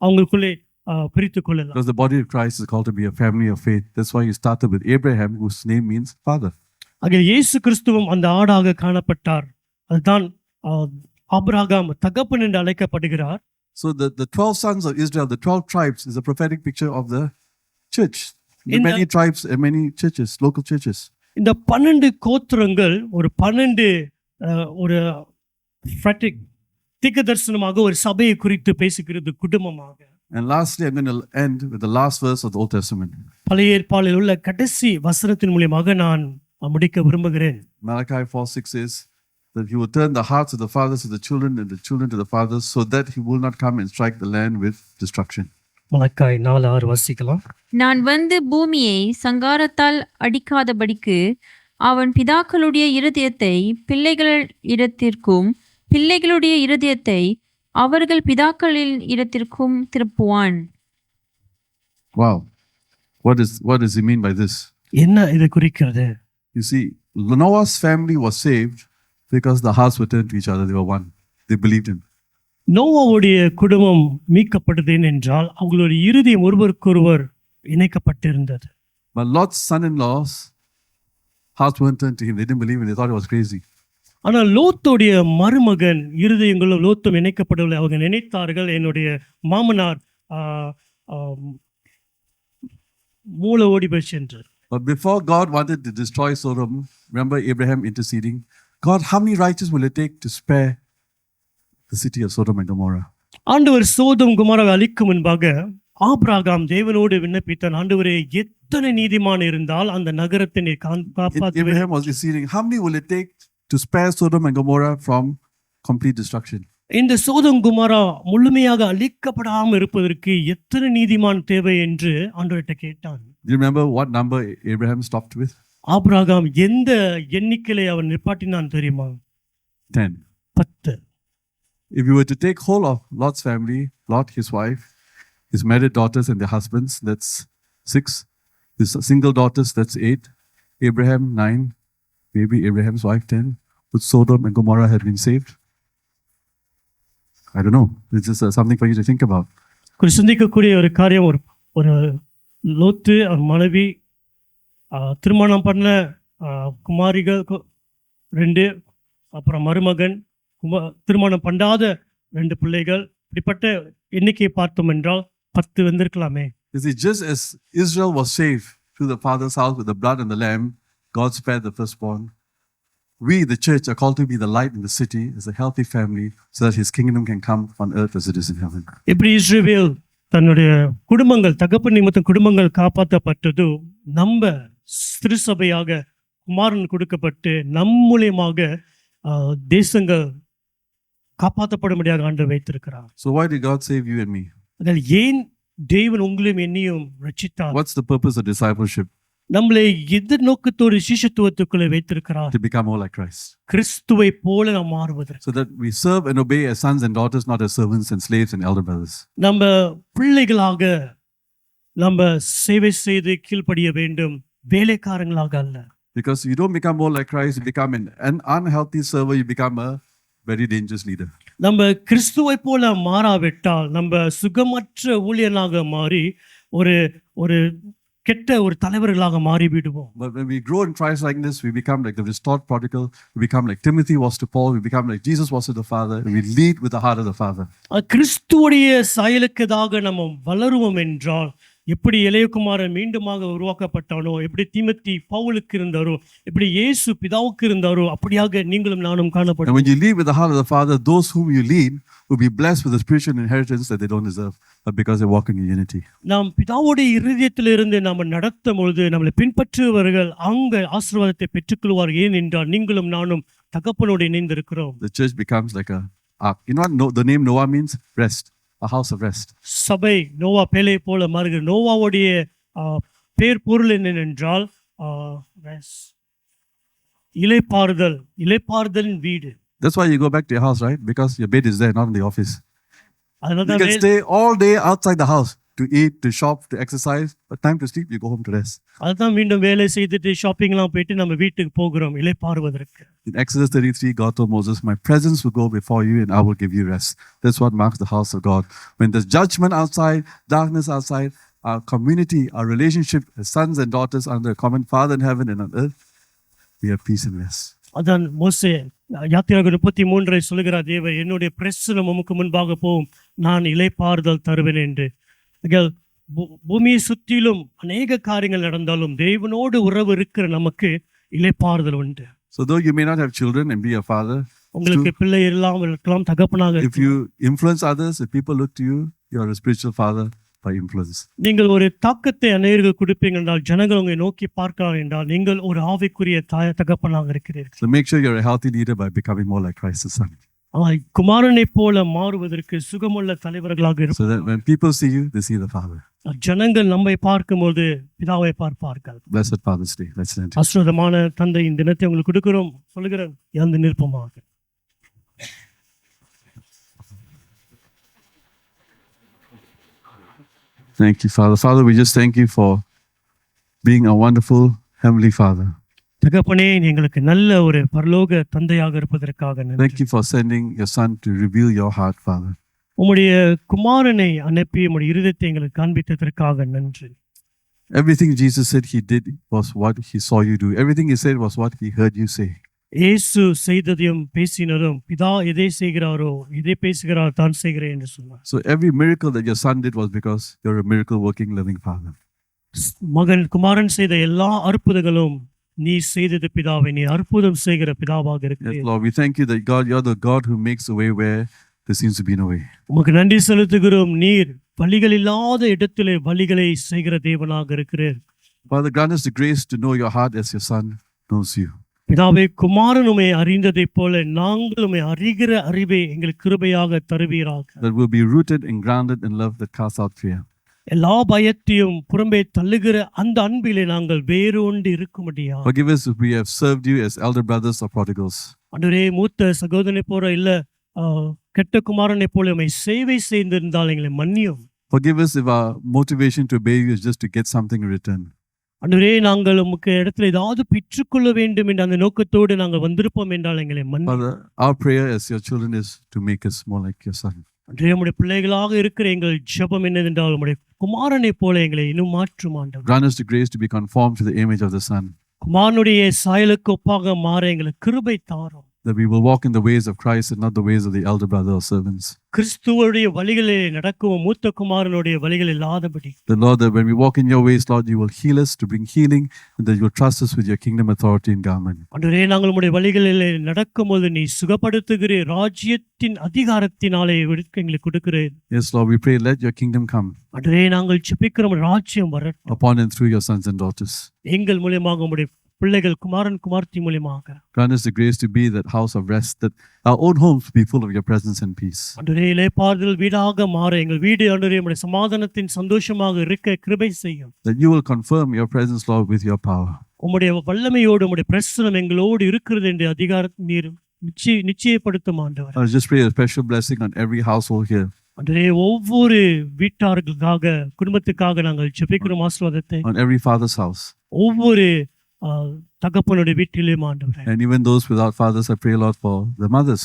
அவங்களுக்குள்ளே பிரித்துக் கொள்ளலாம். Because the body of Christ is called to be a family of faith. That's why he started with Abraham, whose name means father. ஆக இயேசு கிறிஸ்துவும் அந்த ஆடாக காணப்பட்டார். அதுதான் ஆபிரகாம் தகப்பன் என்று அழைக்கப்படுகிறார். So the 12 sons of Israel, the 12 tribes, is a prophetic picture of the church. Many tribes and many churches, local churches. இந்த 12 கோத்திரங்கள் ஒரு 12 ஒரு தீர்க்கதரிசனமாக ஒரு சபையை குறித்து பேசுகிறது, குடும்பமாக. And lastly, I'm going to end with the last verse of the Old Testament. பழைய ஏற்பாட்டில் உள்ள கடைசி வசனத்தின் மூலமாக நான் முடிக்க விரும்புகிறேன். Malachi 4:6 says that he will turn the hearts of the fathers to the children and the children to the fathers, so that he will not come and strike the land with destruction. மலாக்காய் 4:6 வாசிக்கலாம். நான் வந்து பூமியை சங்காரத்தால் அடிக்காதபடிக்கு அவன் பிதாக்களுடைய இருதயத்தை பிள்ளைகள் இடத்திற்கும் பிள்ளைகளுடைய இருதயத்தை அவர்கள் பிதாக்களின் இடத்திற்கும் திருப்புவான். Wow. What does he mean by this? என்ன இது குறிக்கிறது? You see, Noah's family was saved because the hearts were turned to each other. They were one. They believed him. நோவாவுடைய குடும்பம் மீட்கப்பட்டது என்றால் அவங்களுடைய இருதயம் ஒருவருக்கொருவர் இணைக்கப்பட்டிருந்தது. But Lot's son-in-laws hearts weren't turned to him. They didn't believe him. They thought he was crazy. ஆனால் லோத்துடைய மருமகன் இருதயங்களும் லோத்தும் இணைக்கப்படவில்லை. அவங்க நினைத்தார்கள், என்னுடைய மாமனார் மூளை ஓடி போய் சென்றார். But before God wanted to destroy Sodom, remember Abraham interceding, God, how many righteous will it take to spare the city of Sodom and Gomorrah? ஆண்டவர் சோதம் குமாராவை அழிக்கும் முன்பாக ஆபிரகாம் தேவனோடு விண்ணப்பித்தான், ஆண்டவரே எத்தனை நீதிமான் இருந்தால் அந்த நகரத்தை நீர் காப்பாற்றுவீர். Abraham was interceding, how many will it take to spare Sodom and Gomorrah from complete destruction? இந்த சோதம் குமாரா முழுமையாக அழிக்கப்படாமல் இருப்பதற்கு எத்தனை நீதிமான் தேவை என்று ஆண்டவர்கிட்ட கேட்டான். Do you remember what number Abraham stopped with? Abraham எந்த எண்ணிக்கையை அவன் நிப்பாட்டினான் தெரியுமா? 10. 10. If you were to take whole of Lot's family, Lot, his wife, his married daughters and their husbands, that's 6. His single daughters, that's 8. Abraham, 9. Maybe Abraham's wife, 10. Would Sodom and Gomorrah have been saved? I don't know. This is something for you to think about. ஒரு சிந்திக்கக்கூடிய ஒரு காரியம். ஒரு லோத்து அவர் மனைவி, திருமணம் பண்ண குமாரிகள் 2, அப்புறம் மருமகன், திருமணம் பண்ணாத 2 பிள்ளைகள். இப்படிப்பட்ட எண்ணிக்கையை பார்த்தோம் என்றால் 10 வந்திருக்கலாமே. You see, just as Israel was saved through the Father's house with the blood and the lamb, God spared the firstborn. We, the church, are called to be the light in the city as a healthy family so that His kingdom can come on earth as it is in heaven. எப்படி இஸ்ரவேல் தன்னுடைய குடும்பங்கள், தகப்பன் நிமித்தம் குடும்பங்கள் காப்பாற்றப்பட்டதோ, நம்ம திருசபையாக குமாரன் கொடுக்கப்பட்டு நம் மூலியமாக தேசங்கள் காப்பாற்றப்படும்படியாக ஆண்டவர் வைத்திருக்கிறார். So why did God save you and me? அதில் ஏன் தேவன் உங்களையும் என்னையும் ரட்சித்தார்? What's the purpose of discipleship? நம்மளை எதிர்நோக்கத்தோடு சிஷ்யத்துவத்துக்குள்ளே வைத்திருக்கிறார். To become more like Christ. கிறிஸ்துவை போல நாம் மாறுவது. So that we serve and obey as sons and daughters, not as servants and slaves and elder brothers. நம்ம பிள்ளைகளாக நம்ம சேவை செய்து கீழ்ப்படிய வேண்டும், வேலைக்காரங்களாக அல்ல. Because you don't become more like Christ, you become an unhealthy server, you become a very dangerous leader. நம்ம கிறிஸ்துவை போல மாறாவிட்டால் நம்ம சுகமற்ற ஊழியனாக மாறி ஒரு கெட்ட ஒரு தலைவர்களாக மாறி விடுவோம். But when we grow in Christ like this, we become like the restored prodigal, we become like Timothy was to Paul, we become like Jesus was to the Father, and we lead with the heart of the Father. கிறிஸ்துவுடைய சாயலுக்குதாக நம்ம வளருவோம் என்றால், எப்படி இளையகுமாரன் மீண்டுமாக உருவாக்கப்பட்டானோ, எப்படி தீமோத்தி பவுலுக்கு இருந்தாரோ, எப்படி இயேசு பிதாவுக்கு இருந்தாரோ, அப்படியாக நீங்களும் நானும் காணப்படும். And when you lead with the heart of the Father, those whom you lead will be blessed with a spiritual inheritance that they don't deserve, but because they walk in unity. நாம் பிதாவுடைய இருதயத்திலிருந்து நாம் நடத்தும் பொழுது நம்மளை பின்பற்றுபவர்கள் அங்க ஆசீர்வாதத்தை பெற்றுக்கொள்வார். ஏன் என்றால் நீங்களும் நானும் தகப்பனோடு இணைந்திருக்கிறோம். The church becomes like a ark. You know what the name Noah means? Rest. A house of rest. சபை நோவா பேலை போல மாறுகிறது. நோவாவுடைய பேர் பொருள் என்னென்றால் இளைப்பாறுதலின் வீடு. That's why you go back to your house, right? Because your bed is there, not in the office. You அதனால can stay all day outside the house to eat, to shop, to exercise, but time to sleep, you go home to rest. அதுதான் மீண்டும் வேலை செய்துட்டு ஷாப்பிங்லாம் போயிட்டு நம்ம வீட்டுக்கு போகிறோம் இளைப்பாறுவதற்கு. In Exodus 33, God told Moses, my presence will go before you and I will give you rest. That's what marks the house of God. When there's judgment outside, darkness outside, our community, our relationship as sons and daughters under a common Father in heaven and on earth, we have peace and rest. அதான் மோசே யாத்திராகமம் 33 சொல்லுகிறார், தேவ என்னுடைய பிரசன்னம் உமக்கு முன்பாக போகும், நான் இளைப்பாறுதல் தருவேன் என்று. பூமியை சுற்றிலும் அநேக காரியங்கள் நடந்தாலும் தேவனோடு உறவு இருக்கிற நமக்கு இளைப்பாறுதல் உண்டு. So though you may not have children and be a father, உங்களுக்கு பிள்ளை இல்லாமல் இருக்கலாம், தகப்பனாக if you influence others, if people look to you, you are a spiritual father by influence. நீங்கள் ஒரு தாக்கத்தை அநேகருக்கு கொடுப்பீங்க என்றால் ஜனங்கள் உங்களை நோக்கி பார்க்கலாம் என்றால் நீங்கள் ஒரு ஆவிக்குரிய தகப்பனாக இருக்கிறீர்கள். So make sure you're a healthy leader by becoming more like Christ the Son. குமாரனை போல மாறுவதற்கு சுகமுள்ள தலைவர்களாக இருக்கும். So that when people see you, they see the Father. ஜனங்கள் நம்மை பார்க்கும்போது பிதாவை பார்ப்பார்கள். Blessed Father's Day. Let's stand. ஆசீர்வாதமான தந்தை, இந்த தினத்தை உங்களுக்கு கொடுக்கிறோம், சொல்லுகிறேன், இறந்து நிற்போமாக. Thank you, Father. Father, we just thank you for being a wonderful Heavenly Father. தகப்பனே, எங்களுக்கு நல்ல ஒரு பரலோக தந்தையாக இருப்பதற்காக நன்றி. Thank you for sending your Son to reveal your heart, Father. உம்முடைய குமாரனை அனுப்பி உம்முடைய இருதயத்தை எங்களுக்கு காண்பித்ததற்காக நன்றி. Everything Jesus said he did was what he saw you do. Everything he said was what he heard you say. இயேசு செய்ததையும் பேசினதும் பிதா எதை செய்கிறாரோ எதை பேசுகிறார் தான் செய்கிறேன் என்று சொன்னார். So every miracle that your Son did was because you're a miracle working living Father. மகன் குமாரன் செய்த எல்லா அற்புதங்களும் நீ செய்தது பிதாவே, நீ அற்புதம் செய்கிற பிதாவாக Yes, இருக்கிறீர். Lord, we thank you that God, you're the God who makes a way where there seems to be no way. உமக்கு நன்றி செலுத்துகிறோம். நீர் வழிகள் இல்லாத இடத்திலே வழிகளை செய்கிற தேவனாக இருக்கிறீர். Father, grant us the grace to know your heart as your Son knows you. பிதாவே, குமாரனுமே அறிந்ததைப் போல நாங்களுமே அறிகிற அறிவை எங்களுக்கு கிருபையாக தருவீராக. That we'll be rooted and grounded in love that casts out fear. எல்லா பயத்தையும் புறம்பே தள்ளுகிற அந்த அன்பிலே நாங்கள் வேரூன்றி இருக்கும்படியா. Forgive us if we have served you as elder brothers or prodigals. ஆண்டவரே, மூத்த சகோதரனை போல இல்ல கெட்ட குமாரனை போல உம்மை சேவை செய்திருந்தால் எங்களை மன்னியும். Forgive us if our motivation to obey you is just to get something in return. ஆண்டவரே, நாங்கள் உமக்கு இடத்துல ஏதாவது பெற்றுக்கொள்ள வேண்டும் என்ற அந்த நோக்கத்தோடு நாங்கள் வந்திருப்போம் என்றால் எங்களை மன்னியும். Father, our prayer as your children is to make us more like your son. அன்றே உம்முடைய பிள்ளைகளாக இருக்கிற எங்கள் ஜெபம் என்னவென்றால் உம்முடைய குமாரனை போல எங்களை இன்னும் மாற்றும் ஆண்டவர். Grant us the grace to be conformed to the image of the Son, குமாரனுடைய சாயலுக்கு ஒப்பாக மாற எங்களுக்கு கிருபை தாரும். that we will walk in the ways of Christ and not the ways of the elder brother or servants. கிறிஸ்துவுடைய வழிகளிலே நடக்கவும் மூத்த குமாரனுடைய வழிகள் இல்லாதபடி. The Lord, that when we walk in your ways, Lord, you will heal us to bring healing, and that you will trust us with your kingdom authority and government. ஆண்டவரே, நாங்கள் உம்முடைய வழிகளிலே நடக்கும்போது நீ சுகப்படுத்துகிற ராஜ்யத்தின் அதிகாரத்தினாலே எங்களுக்கு கொடுக்கிறேன். Yes, Lord, we pray, let your kingdom come ஆண்டவரே, நாங்கள் ஜெபிக்கிற ராஜ்யம் வரட்டும் upon and through your sons and daughters. எங்கள் மூலமாக உம்முடைய பிள்ளைகள் குமாரன் குமார்த்தி மூலமாக. Grant us the grace to be that house of rest, that our own homes be full of your presence and peace. ஆண்டவரே, இளைப்பாறுதல் வீடாக மாற எங்கள் வீடு ஆண்டவரே உம்முடைய சமாதானத்தின் சந்தோஷமாக இருக்க கிருபை செய்யும். That you will confirm your presence, Lord, with your power. உம்முடைய வல்லமையோடு உம்முடைய பிரசன்னம் எங்களோடு இருக்கிறது என்று அதிகாரத்தை நீர் நிச்சயப்படுத்தும் ஆண்டவர். I just pray a special blessing on every household here, ஆண்டவரே, ஒவ்வொரு வீட்டார்களுக்காக குடும்பத்துக்காக நாங்கள் ஜெபிக்கிறோம் ஆசீர்வாதத்தை. on every father's house. ஒவ்வொரு தகப்பனுடைய வீட்டிலும் ஆண்டவரே. And even those without fathers, I pray, Lord, for the mothers.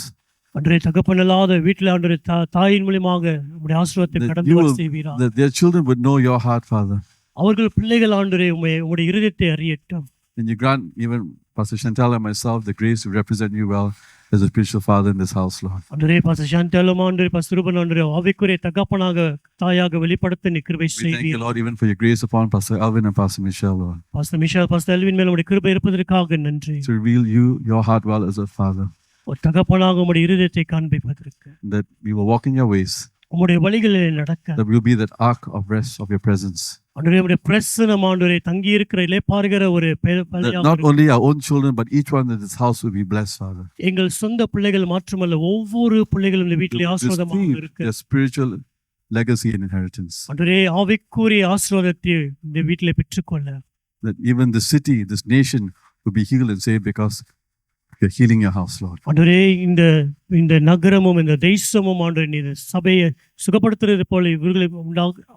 ஆண்டவரே, தகப்பன் இல்லாத வீட்டில் ஆண்டவரே தாயின் மூலமாக உம்முடைய ஆசீர்வாதத்தை That கடந்து you வர will, செய்வீராக. that their children would know your heart, Father. அவர்கள் பிள்ளைகள் ஆண்டவரே உம்முடைய இருதயத்தை அறியட்டும். And you grant even Pastor Chantal and myself the grace to represent you well as a spiritual father in this house, Lord. ஆண்டவரே, pastor சாந்தலும் ஆண்டவரே pastor Ruban ஆண்டவரே ஆவிக்குரிய தகப்பனாக தாயாக வெளிப்படுத்த நீ கிருபை We thank you, செய்வீர். Lord, even for your grace upon Pastor Alvin and Pastor Michelle, Lord, pastor Misha pastor Elvin மேல் உம்முடைய கிருபை இருப்பதற்காக நன்றி. to reveal you, your heart well as a father, ஒரு தகப்பனாக உம்முடைய இருதயத்தை காண்பிப்பதற்கு, that we will walk in your ways, உம்முடைய வழிகளில் நடக்க, that we will be that ark of rest of your presence. ஆண்டவரே உம்முடைய பிரசன்னம் ஆண்டவரே தங்கி இருக்கிற இளைப்பாறுகிற ஒரு That not only our own children, but each one in this house will be blessed, Father. எங்கள் சொந்த பிள்ளைகள் மாற்றமல்ல ஒவ்வொரு பிள்ளைகளும் இந்த வீட்டிலே To ஆசீர்வாதமாக receive இருக்கு. their spiritual legacy and inheritance. ஆண்டவரே, ஆவிக்குரிய ஆசீர்வாதத்தை இந்த வீட்டிலே பெற்றுக்கொள்ள, That even the city, this nation will be healed and saved because you're healing your house, Lord. ஆண்டவரே இந்த நகரமும் இந்த தேசமும் ஆண்டவரே நீ இந்த சபையை சுகப்படுத்துறது போல இவர்களை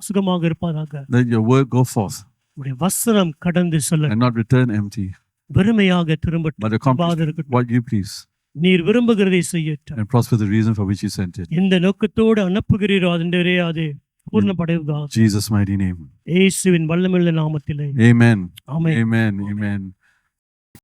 சுகமாக இருப்பதாக. Let your word go forth உடைய வசனம் கடந்து சொல்ல and not return empty, வெறுமையாக but திரும்பட்டும். accomplish what you please நீர் விரும்புகிறதை செய்யட்டும். and prosper the reason for which you sent it. எந்த நோக்கத்தோடு அனுப்புகிறீரோ அதே அது பூர்ணப்படைவதாக. Jesus' mighty name. இயேசுவின் வல்லமையுள்ள நாமத்திலே Amen. ஆமென். Amen. Amen.